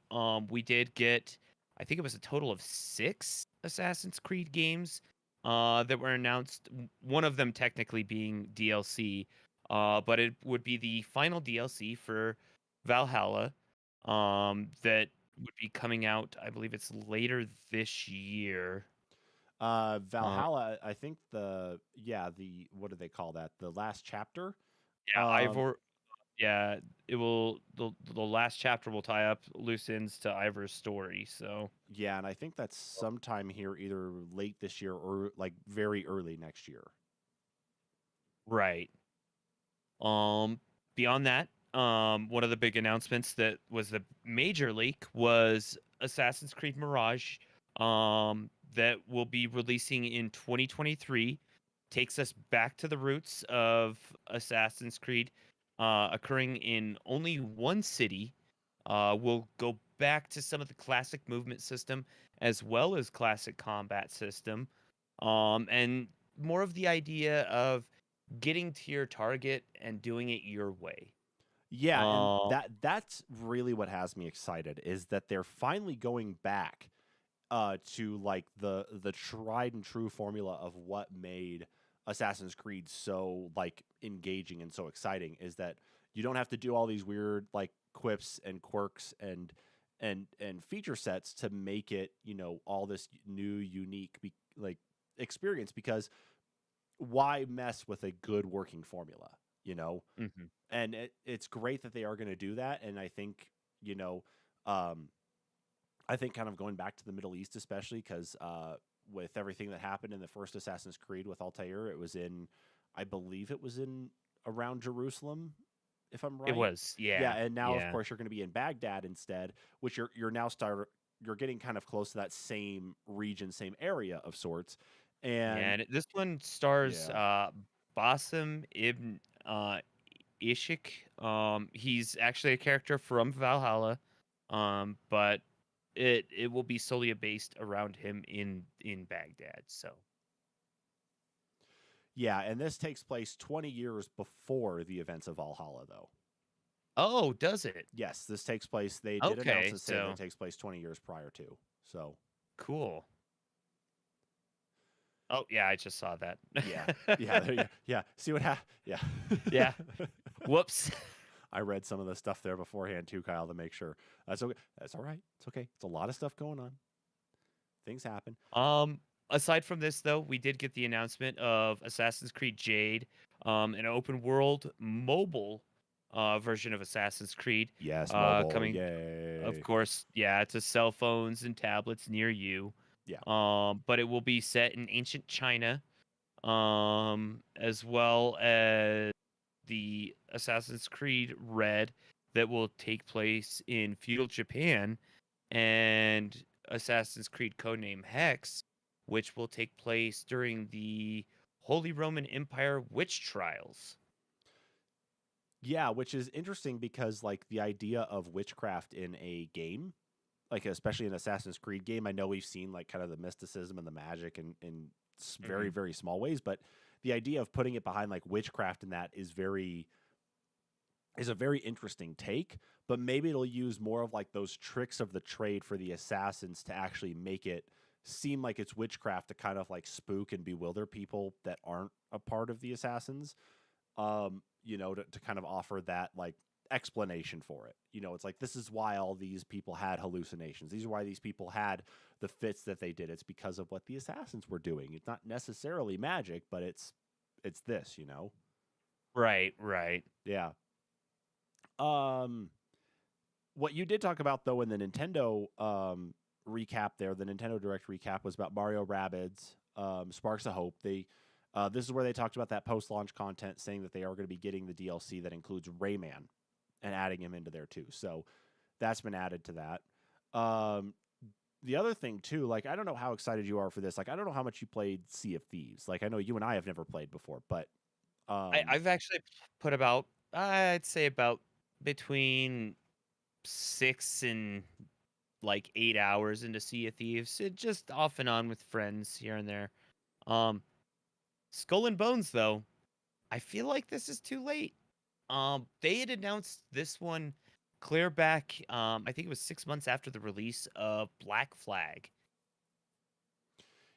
we did get, I think it was a total of 6 Assassin's Creed games that were announced. One of them technically being DLC, but it would be the final DLC for Valhalla, that would be coming out. I believe it's later this year. Uh, Valhalla, I think the what do they call that? The last chapter. yeah, Um, Yeah, it will. The last chapter will tie up loose ends to Ivor's story. So yeah, and I think that's sometime here, either late this year or like very early next year. right. Um, Beyond that, one of the big announcements that was the major leak was Assassin's Creed Mirage, that will be releasing in 2023. Takes us back to the roots of Assassin's Creed, occurring in only one city. We'll go back to some of the classic movement system as well as classic combat system, and more of the idea of getting to your target and doing it your way. Yeah, and Uh, that's really what has me excited, is that they're finally going back to like the tried and true formula of what made Assassin's Creed so like engaging and so exciting, is that you don't have to do all these weird like quips and quirks and feature sets to make it, all this new unique like experience, because why mess with a good working formula, you know? mhm. And it's great that they are going to do that, and I think, you know, um I think kind of going back to the Middle East, especially because with everything that happened in the first Assassin's Creed with Altair, it was in, I believe it was in around Jerusalem, if I'm It right. was, Yeah, yeah, and now of yeah, course you're going to be in Baghdad instead, which you're now you're getting kind of close to that same region, same area of sorts. Yeah, And and this one stars yeah, Basim Ibn Ishik. He's actually a character from Valhalla, but it will be solely based around him in Baghdad. So, yeah, and this takes place 20 years before the events of Valhalla, though. oh, does it? Yes, this takes place. They did announce Okay, this saying that it so takes place 20 years prior to. So cool. Oh yeah, I just saw that. yeah, yeah, there you, yeah. See what happened? Yeah, Yeah. Whoops. I read some of the stuff there beforehand too, Kyle, to make sure. That's okay. That's all right. It's okay. It's a lot of stuff going on. Things happen. Aside from this though, we did get the announcement of Assassin's Creed Jade, an open world mobile version of Assassin's Creed, Yes, mobile. coming, of Yay. course, yeah, to cell phones and tablets near you. Yeah. But it will be set in ancient China, as well as the Assassin's Creed Red that will take place in feudal Japan, and Assassin's Creed Codename Hex, which will take place during the Holy Roman Empire witch trials. Yeah, which is interesting because like the idea of witchcraft in a game, like especially an Assassin's Creed game, I know we've seen like kind of the mysticism and the magic in very, Mhm. very small ways, but the idea of putting it behind like witchcraft in that is a very interesting take, but maybe it'll use more of like those tricks of the trade for the assassins to actually make it seem like it's witchcraft to kind of like spook and bewilder people that aren't a part of the assassins. To kind of offer that like explanation for it. It's like this is why all these people had hallucinations. These are why these people had the fits that they did. It's because of what the assassins were doing. It's not necessarily magic, but it's this. Right, right. Yeah. Um what you did talk about though in the Nintendo recap there, the Nintendo Direct recap was about Mario Rabbids, Sparks of Hope. This is where they talked about that post-launch content, saying that they are going to be getting the DLC that includes Rayman and adding him into there too. So that's been added to that. The other thing too, like I don't know how excited you are for this. Like I don't know how much you played Sea of Thieves. Like I know you and I have never played before, but I've actually put about, I'd say about between 6 and like 8 hours into Sea of Thieves, just off and on with friends here and there. Um, Skull and Bones, though, I feel like this is too late. They had announced this one clear back, I think it was 6 months after the release of Black Flag.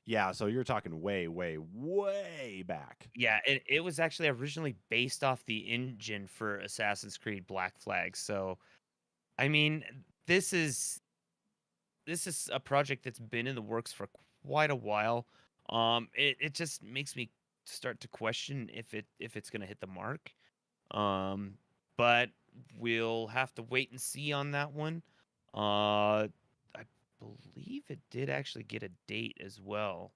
yeah. So you're talking way, way, way back. Yeah, it was actually originally based off the engine for Assassin's Creed Black Flag. So, I mean, this is this is a project that's been in the works for quite a while. It just makes me start to question if it's gonna hit the mark. Um, but we'll have to wait and see on that one. I believe it did actually get a date as well.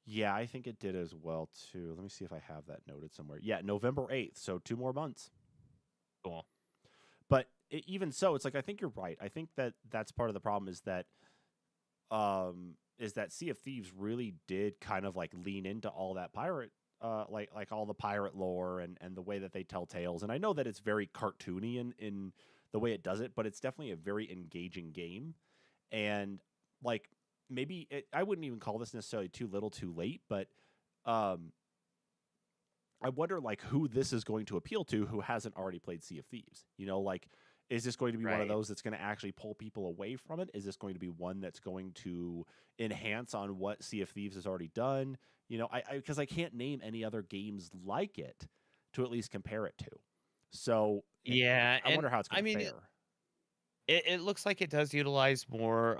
Yeah, I think it did as well too. Let me see if I have that noted somewhere. Yeah, November 8th, so 2 more months. Cool. But even so, it's like I think you're right. I think that that's part of the problem is that Sea of Thieves really did kind of like lean into all that pirate like all the pirate lore and the way that they tell tales. And I know that it's very cartoony in the way it does it, but it's definitely a very engaging game. And like I wouldn't even call this necessarily too little too late, but um I wonder like who this is going to appeal to who hasn't already played Sea of Thieves. Like is this going to be one of Right. those that's going to actually pull people away from it? Is this going to be one that's going to enhance on what Sea of Thieves has already done? I because I can't name any other games like it to at least compare it to. So Yeah, I and wonder how it's I going to mean fare. it looks like it does utilize more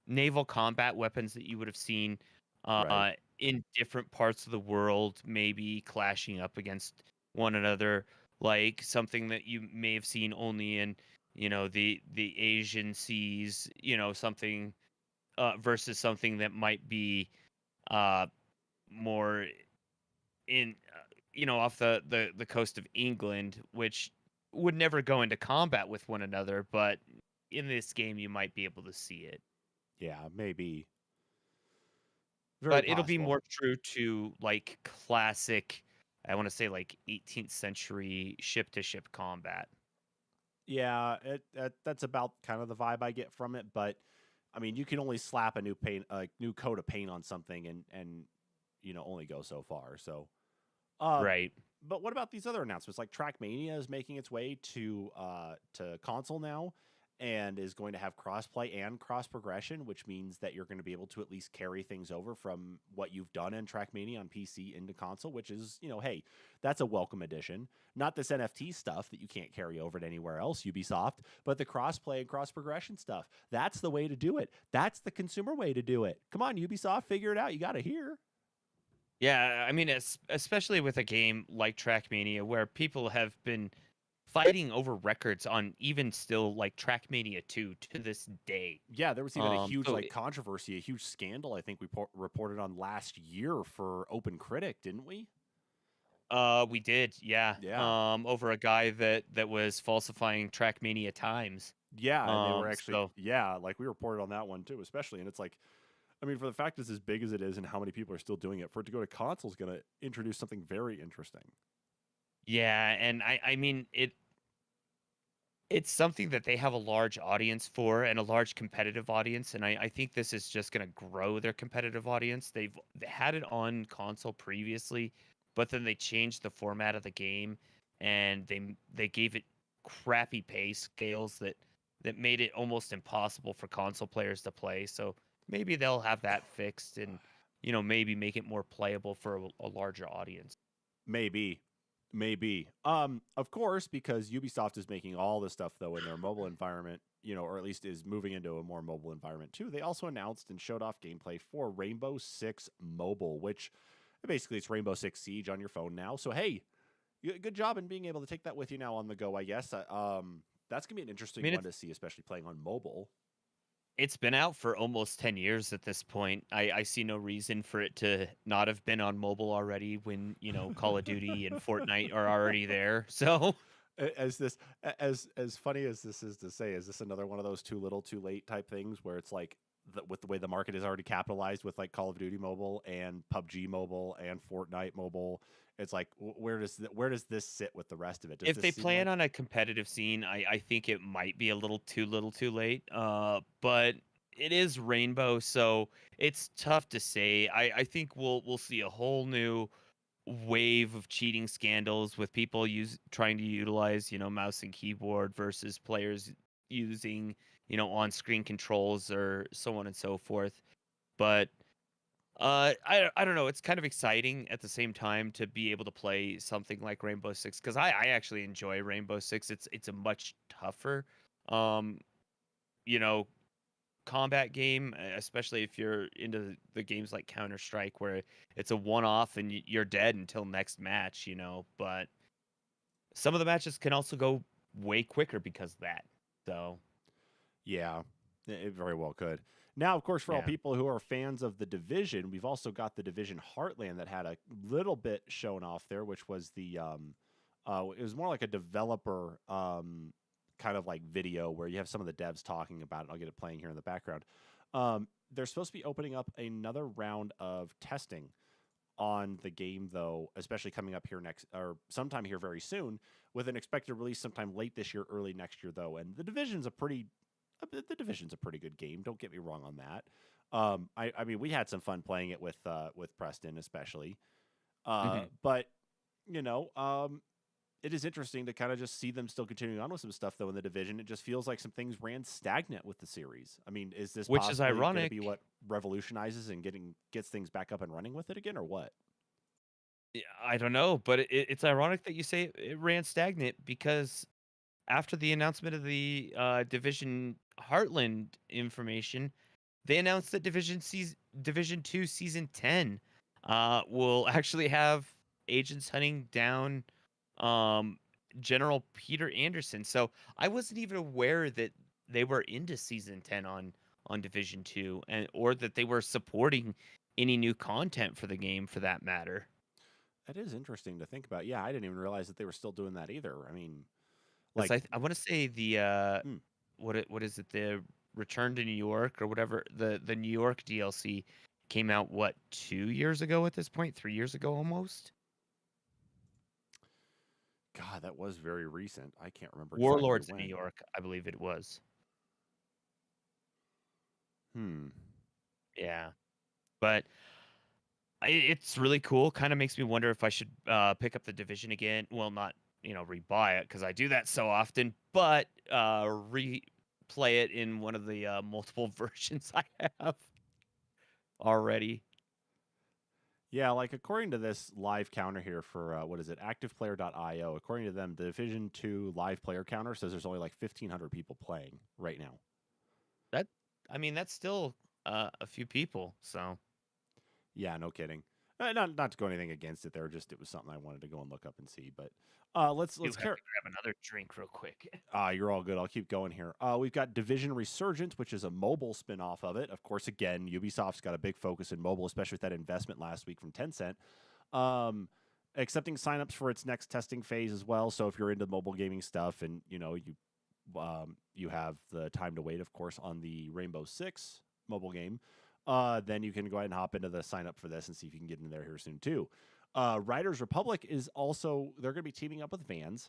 naval combat weapons that you would have seen Right. in different parts of the world, maybe clashing up against one another, like something that you may have seen only in, the Asian seas, something versus something that might be uh more in off the coast of England, which would never go into combat with one another, but in this game you might be able to see it. Yeah, maybe. Very But it'll be possible. more true to like classic, I want to say like 18th century ship to ship combat. Yeah, that's about kind of the vibe I get from it. But I mean, you can only slap a new coat of paint on something, and only go so far. So, um, Right. but what about these other announcements? Like Trackmania is making its way to console now, and is going to have crossplay and cross progression, which means that you're going to be able to at least carry things over from what you've done in Trackmania on PC into console, which is, hey, that's a welcome addition. Not this NFT stuff that you can't carry over to anywhere else, Ubisoft, but the crossplay and cross progression stuff. That's the way to do it. That's the consumer way to do it. Come on, Ubisoft, figure it out. You got to hear. Yeah, I mean, especially with a game like Trackmania, where people have been fighting over records on even still like Trackmania 2 to this day. Yeah, there was even a huge So controversy, a huge scandal. I think we reported on last year for Open Critic, didn't we? we did, yeah. Yeah, Over a guy that was falsifying Trackmania times. yeah, and they were actually So like we reported on that one too, especially. And it's like, I mean, for the fact it's as big as it is and how many people are still doing it, for it to go to console is going to introduce something very interesting. yeah, and I mean it's something that they have a large audience for and a large competitive audience, and I think this is just going to grow their competitive audience. They had it on console previously, but then they changed the format of the game, and they gave it crappy pay scales that made it almost impossible for console players to play. So maybe they'll have that fixed, and maybe make it more playable for a larger audience. Maybe. Maybe. Of course, because Ubisoft is making all this stuff though in their mobile environment, or at least is moving into a more mobile environment too. They also announced and showed off gameplay for Rainbow Six Mobile, which basically it's Rainbow Six Siege on your phone now. So hey, good job in being able to take that with you now on the go, I guess. That's gonna be an I interesting mean, one to see, especially playing on mobile. it's been out for almost 10 years at this point. I see no reason for it to not have been on mobile already when, Call of Duty and Fortnite are already there. So, As this as funny as this is to say, is this another one of those too little too late type things where it's like with the way the market is already capitalized with like Call of Duty mobile and PUBG mobile and Fortnite mobile, it's like where does this sit with the rest of it? Does if this they seem plan like on a competitive scene, I think it might be a little too late. But it is Rainbow, so it's tough to say. I think we'll see a whole new wave of cheating scandals with people trying to utilize mouse and keyboard versus players using on-screen controls or so on and so forth. But I don't know, it's kind of exciting at the same time to be able to play something like Rainbow Six, because I actually enjoy Rainbow Six. It's a much tougher um you know combat game, especially if you're into the games like Counter-Strike, where it's a one-off and you're dead until next match. But some of the matches can also go way quicker because of that. So, yeah, it very well could. Now, of course, for all yeah. people who are fans of the Division, we've also got the Division Heartland that had a little bit shown off there, which was it was more like a developer kind of like video where you have some of the devs talking about it. I'll get it playing here in the background. They're supposed to be opening up another round of testing on the game, though, especially coming up here next or sometime here very soon, with an expected release sometime late this year, early next year, though. And the Division's a pretty good game. Don't get me wrong on that. I mean, we had some fun playing it with Preston, especially. Mhm. But you know, it is interesting to kind of just see them still continuing on with some stuff though in the Division. It just feels like some things ran stagnant with the series. I mean, is this Which is possibly going to be ironic. what revolutionizes and gets things back up and running with it again, or what? Yeah, I don't know, but it's ironic that you say it ran stagnant, because after the announcement of the Division Heartland information, they announced that Division 2 Season 10 will actually have agents hunting down um, General Peter Anderson. So I wasn't even aware that they were into Season 10 on Division 2, and or that they were supporting any new content for the game, for that matter. That is interesting to think about. Yeah, I didn't even realize that they were still doing that either. I mean, Because like, I want to say the hmm. what is it? The Return to New York or whatever. The New York DLC came out, what, 2 years ago at this point? 3 years ago almost. God, that was very recent. I can't remember exactly Warlords of New when. York, I believe it was. Yeah, but it's really cool. Kind of makes me wonder if I should pick up the Division again. Well, not rebuy it because I do that so often, but replay it in one of the multiple versions I have already. Yeah, like according to this live counter here for what is it, activeplayer.io, according to them, the Division 2 live player counter says there's only like 1,500 people playing right now. That's still a few people. So Yeah, no kidding. Not to go anything against it there, just it was something I wanted to go and look up and see. But let's you have to care. grab another drink real quick. You're all good. I'll keep going here. We've got Division Resurgence, which is a mobile spin-off of it. Of course, again, Ubisoft's got a big focus in mobile, especially with that investment last week from Tencent. Accepting signups for its next testing phase as well. So if you're into mobile gaming stuff and you have the time to wait, of course, on the Rainbow Six mobile game, then you can go ahead and hop into the sign up for this and see if you can get in there here soon too. Riders Republic is also, they're going to be teaming up with Vans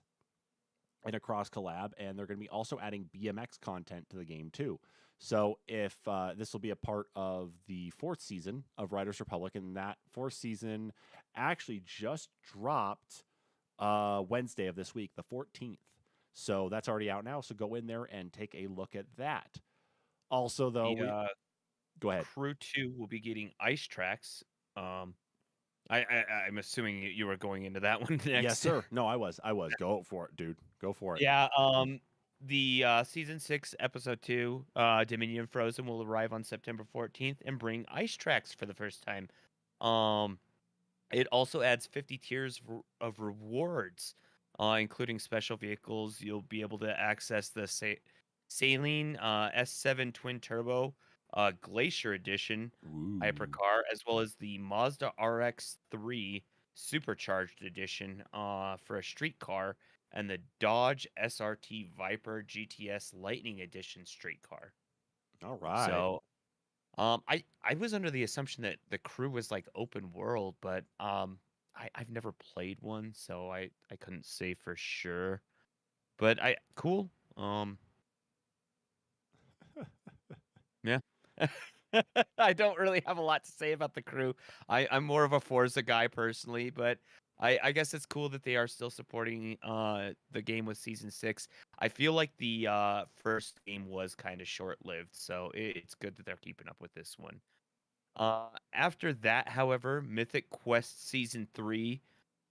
in a cross collab, and they're going to be also adding BMX content to the game too. So if this will be a part of the 4th season of Riders Republic, and that 4th season actually just dropped Wednesday of this week, the 14th. So that's already out now. So go in there and take a look at that. Also, though, go ahead. Crew 2 will be getting ice tracks. I'm assuming you were going into that one next. Yes, sir. No, I was. Go for it, dude. Go for it. Yeah. The season 6, episode 2, Dominion Frozen will arrive on September 14th and bring ice tracks for the first time. It also adds 50 tiers of rewards, including special vehicles. You'll be able to access the Saline S7 Twin Turbo Glacier Edition hypercar, as well as the Mazda RX-3 Supercharged Edition for a street car, and the Dodge SRT Viper GTS Lightning Edition street car. All right. So, I was under the assumption that the Crew was like open world, but I've never played one, so I couldn't say for sure. But cool. Yeah. I don't really have a lot to say about the Crew. I'm more of a Forza guy personally, but I guess it's cool that they are still supporting the game with season 6. I feel like the first game was kind of short-lived, so it's good that they're keeping up with this one. After that, however, Mythic Quest season 3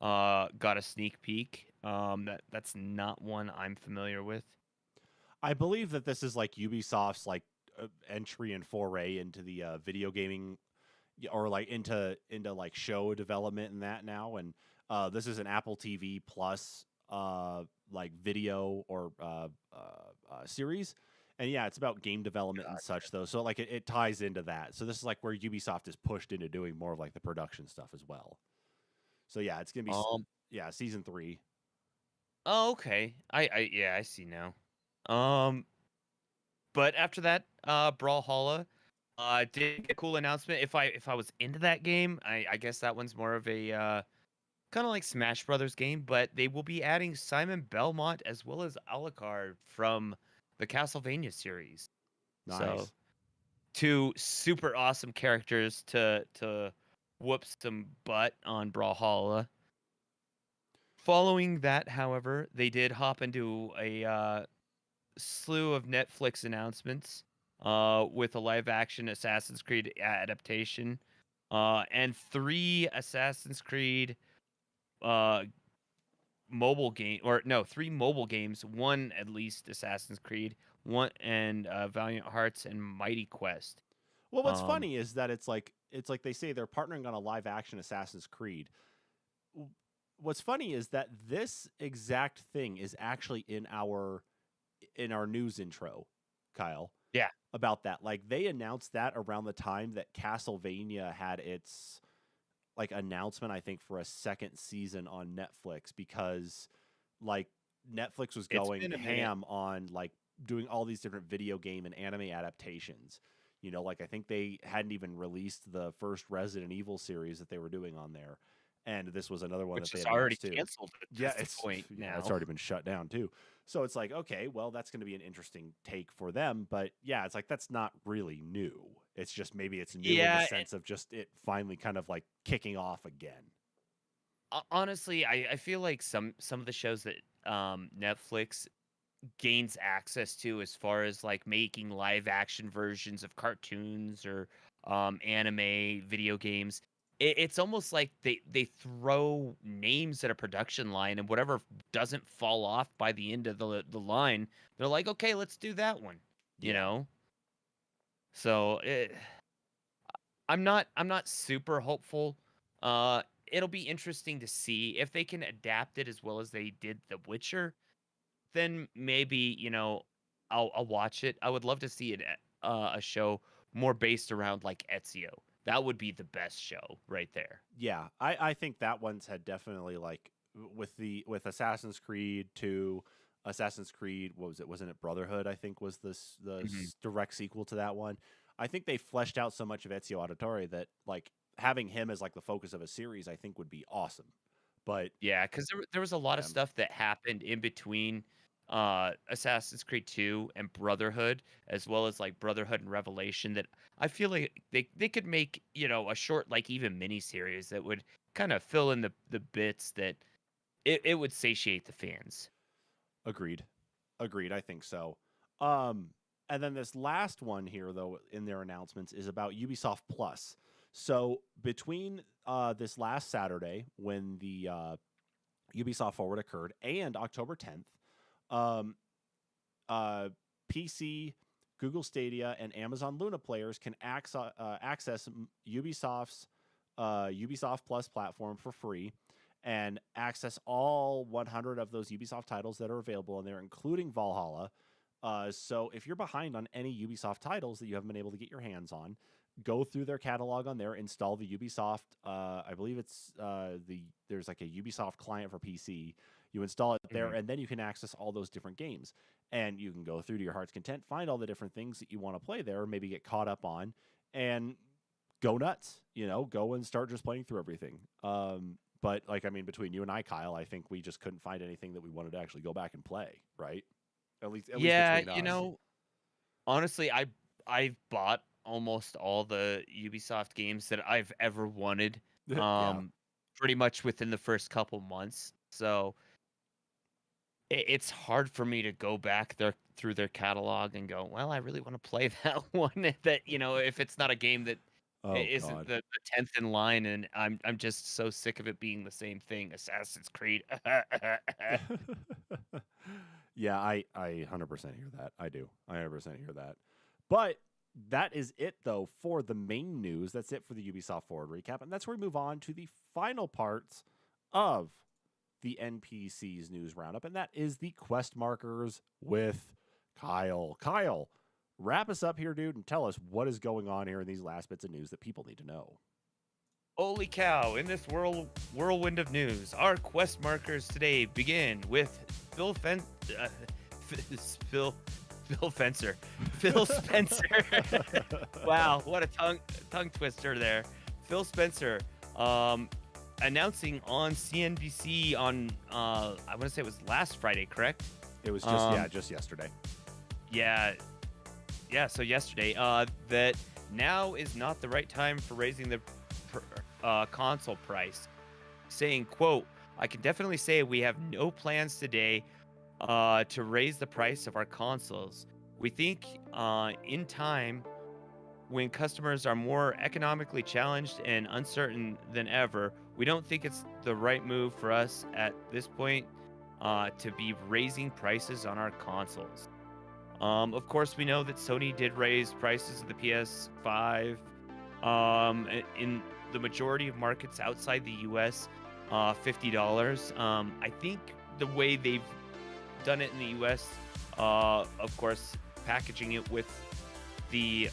got a sneak peek. That's not one I'm familiar with. I believe that this is like Ubisoft's like entry and foray into the video gaming, or like into like show development and that now. And this is an Apple TV Plus like video or series. And yeah, it's about game development and such though. So like it ties into that. So this is like where Ubisoft is pushed into doing more of like the production stuff as well. So yeah, it's gonna be season 3. Oh, okay. I see now. But after that, Brawlhalla did get a cool announcement. If I was into that game, I guess that one's more of a kind of like Smash Brothers game, but they will be adding Simon Belmont as well as Alucard from the Castlevania series. Nice. So, 2 super awesome characters to whoop some butt on Brawlhalla. Following that, however, they did hop into a slew of Netflix announcements with a live-action Assassin's Creed adaptation and 3 Assassin's Creed mobile game, or no, 3 mobile games, 1 at least Assassin's Creed, 1 and Valiant Hearts and Mighty Quest. Well, what's funny is that it's like they say they're partnering on a live action Assassin's Creed. What's funny is that this exact thing is actually in our news intro, Kyle. Yeah. About that. Like they announced that around the time that Castlevania had its like announcement, I think, for a 2nd season on Netflix, because like Netflix was going ham on like doing all these different video game and anime adaptations. You know, like I think they hadn't even released the first Resident Evil series that they were doing on there, and this was another one which that they is had already announced too. canceled at Yeah, this point yeah, it's now. already been shut down too. So it's like, okay, well, that's going to be an interesting take for them, but yeah, it's like that's not really new. It's just maybe it's new in the Yeah, sense of just it finally kind of like kicking off again. honestly, I feel like some of the shows that Netflix gains access to as far as like making live action versions of cartoons or anime video games, it's almost like they throw names at a production line, and whatever doesn't fall off by the end of the line, they're like, okay, let's do that one, you Yeah. know. So I'm not super hopeful. It'll be interesting to see if they can adapt it as well as they did The Witcher. Then maybe, I'll watch it. I would love to see a show more based around like Ezio. That would be the best show right there. Yeah, I think that one's had definitely like with Assassin's Creed 2, Assassin's Creed, what was it? Wasn't it Brotherhood? I think was Mhm. direct sequel to that one. I think they fleshed out so much of Ezio Auditore that like having him as like the focus of a series, I think would be awesome. But Yeah, because there was a lot of yeah, stuff that happened in between Assassin's Creed 2 and Brotherhood, as well as like Brotherhood and Revelation, that I feel like they could make, a short, like even mini series that would kind of fill in the bits that it would satiate the fans. agreed. Agreed, I think so. Um, and then this last one here, though, in their announcements is about Ubisoft Plus. So between this last Saturday, when the Ubisoft Forward occurred, and October 10th, um, PC, Google Stadia, and Amazon Luna players can access Ubisoft's Ubisoft Plus platform for free and access all 100 of those Ubisoft titles that are available in there, including Valhalla. So if you're behind on any Ubisoft titles that you haven't been able to get your hands on, go through their catalog on there, install the Ubisoft. I believe it's there's like a Ubisoft client for PC. You install it there, Mhm. and then you can access all those different games, and you can go through to your heart's content, find all the different things that you want to play there, or maybe get caught up on, and go nuts. You know, go and start just playing through everything. But like I mean, between you and I, Kyle, I think we just couldn't find anything that we wanted to actually go back and play, right? At least Yeah, between us. honestly, I've bought almost all the Ubisoft games that I've ever wanted, Yeah. um, pretty much within the first couple months. So it's hard for me to go back there through their catalog and go, well, I really want to play that one. That if it's not a game that Oh isn't God. the 10th in line, and I'm just so sick of it being the same thing. Assassin's Creed. Yeah, I 100% hear that. I do. I 100% hear that. But that is it though for the main news. That's it for the Ubisoft Forward recap, and that's where we move on to the final parts of the NPCs news roundup, and that is the quest markers with Kyle. Kyle, wrap us up here, dude, and tell us what is going on here in these last bits of news that people need to know. Holy cow! In this whirlwind of news, our quest markers today begin with Phil Fen- uh, Phil Phil Fencer, Phil Spencer. Wow, what a tongue twister there. Phil Spencer, announcing on CNBC on I want to say it was last Friday, correct? It was just just yesterday. Yeah, yeah. So yesterday, that now is not the right time for raising the console price, saying, "quote I can definitely say we have no plans today to raise the price of our consoles. We think in time, when customers are more economically challenged and uncertain than ever, we don't think it's the right move for us at this point to be raising prices on our consoles." Of course, we know that Sony did raise prices of the PS5 in the majority of markets outside the US, $50. I think the way they've done it in the US, of course, packaging it with the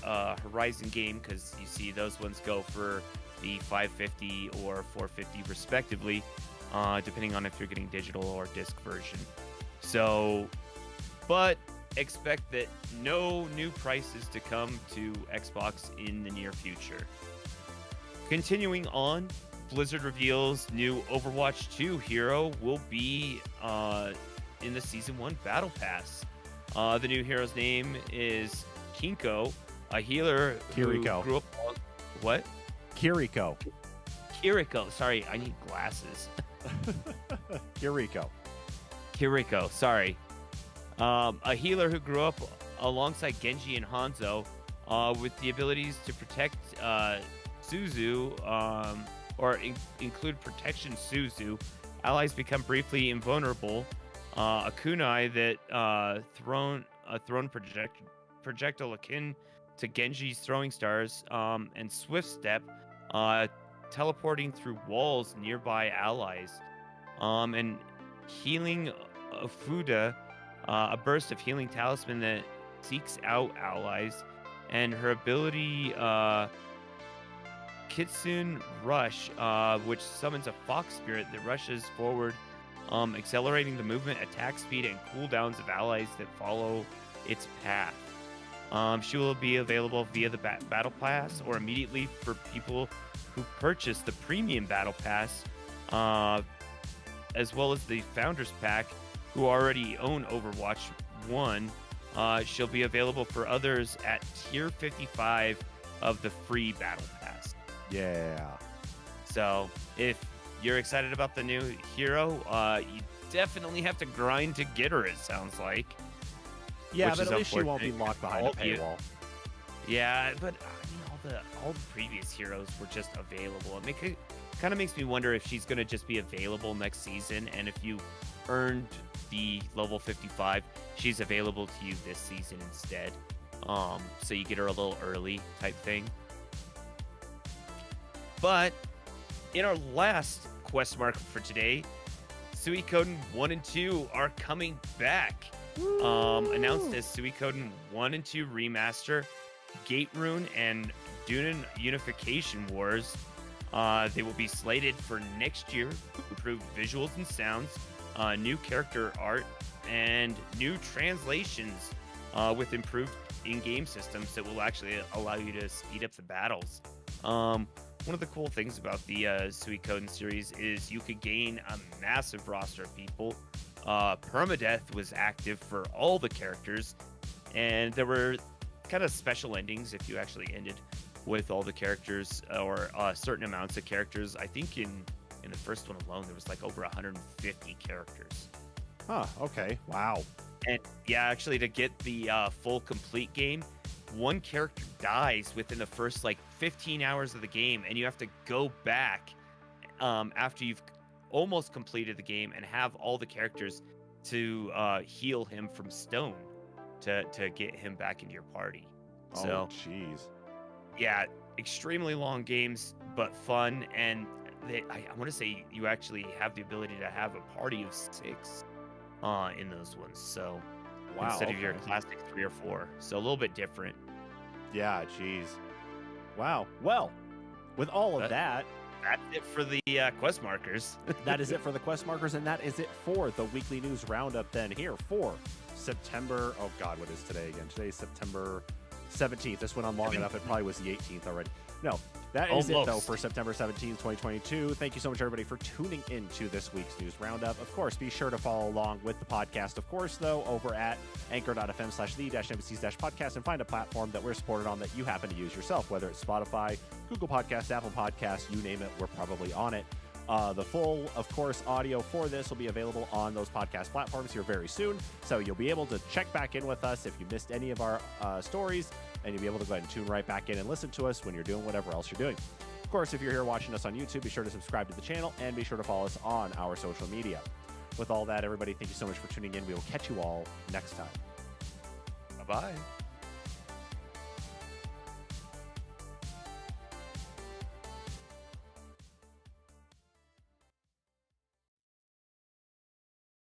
Horizon game, because you see those ones go for the 550 or 450 respectively, depending on if you're getting digital or disc version. So, but expect that no new prices to come to Xbox in the near future. Continuing on, Blizzard reveals new Overwatch 2 hero will be in the Season 1 Battle Pass. The new hero's name is Kinko, a healer Kiriko. who grew up... What? Kiriko. Kiriko. Sorry, I need glasses. Kiriko. Sorry. A healer who grew up alongside Genji and Hanzo with the abilities to protect Suzu, or include protection Suzu. Allies become briefly invulnerable. A kunai that thrown projectile akin to Genji's throwing stars, and Swift Step, teleporting through walls nearby allies, and healing Fuda, a burst of healing talisman that seeks out allies, and her ability Kitsune Rush, which summons a fox spirit that rushes forward, accelerating the movement, attack speed, and cooldowns of allies that follow its path. She will be available via the Battle Pass or immediately for people who purchase the Premium Battle Pass, as well as the Founders Pack, who already own Overwatch 1. She'll be available for others at Tier 55 of the free Battle Pass. Yeah. So if you're excited about the new hero, you definitely have to grind to get her, it sounds like. Yeah, Which but is at least she won't be unfortunate. locked behind a paywall. Yeah, but all the previous heroes were just available. It kind of makes me wonder if she's going to just be available next season, and if you earned the level 55, she's available to you this season instead. So you get her a little early type thing. But in our last quest marker for today, Suikoden 1 and 2 are coming back. Announced as Suikoden 1 and 2 Remaster, Gate Rune, and Dunan Unification Wars. They will be slated for next year, improved visuals and sounds, new character art, and new translations with improved in-game systems that will actually allow you to speed up the battles. One of the cool things about the Suikoden series is you could gain a massive roster of people. Permadeath was active for all the characters, and there were kind of special endings if you actually ended with all the characters, or certain amounts of characters. I think in the first one alone, there was like over 150 characters. Huh, okay. Wow. And yeah, actually, to get the full complete game, one character dies within the first like 15 hours of the game, and you have to go back after you've almost completed the game and have all the characters to heal him from stone to get him back into your party. So, jeez. Yeah, extremely long games, but fun. And I want to say you actually have the ability to have a party of 6 in those ones. So Wow, instead of your okay. classic 3 or 4. So a little bit different. Yeah, jeez. Wow. Well, with all of that, That's it for the quest markers. that is it for the quest markers, and that is it for the weekly news roundup then here for September. Oh, God, what is today again? Today's September 17th. This went on long enough. It probably was the 18th already. No, that is it, though, Almost. for September 17th, 2022. Thank you so much, everybody, for tuning into this week's news roundup. Of course, be sure to follow along with the podcast, of course, though, over at anchor.fm/the-NPCs-podcast, and find a platform that we're supported on that you happen to use yourself, whether it's Spotify, Google Podcasts, Apple Podcasts, you name it, we're probably on it. The full, of course, audio for this will be available on those podcast platforms here very soon, so you'll be able to check back in with us if you missed any of our stories, and you'll be able to go ahead and tune right back in and listen to us when you're doing whatever else you're doing. Of course, if you're here watching us on YouTube, be sure to subscribe to the channel and be sure to follow us on our social media. With all that, everybody, thank you so much for tuning in. We will catch you all next time. Bye-bye.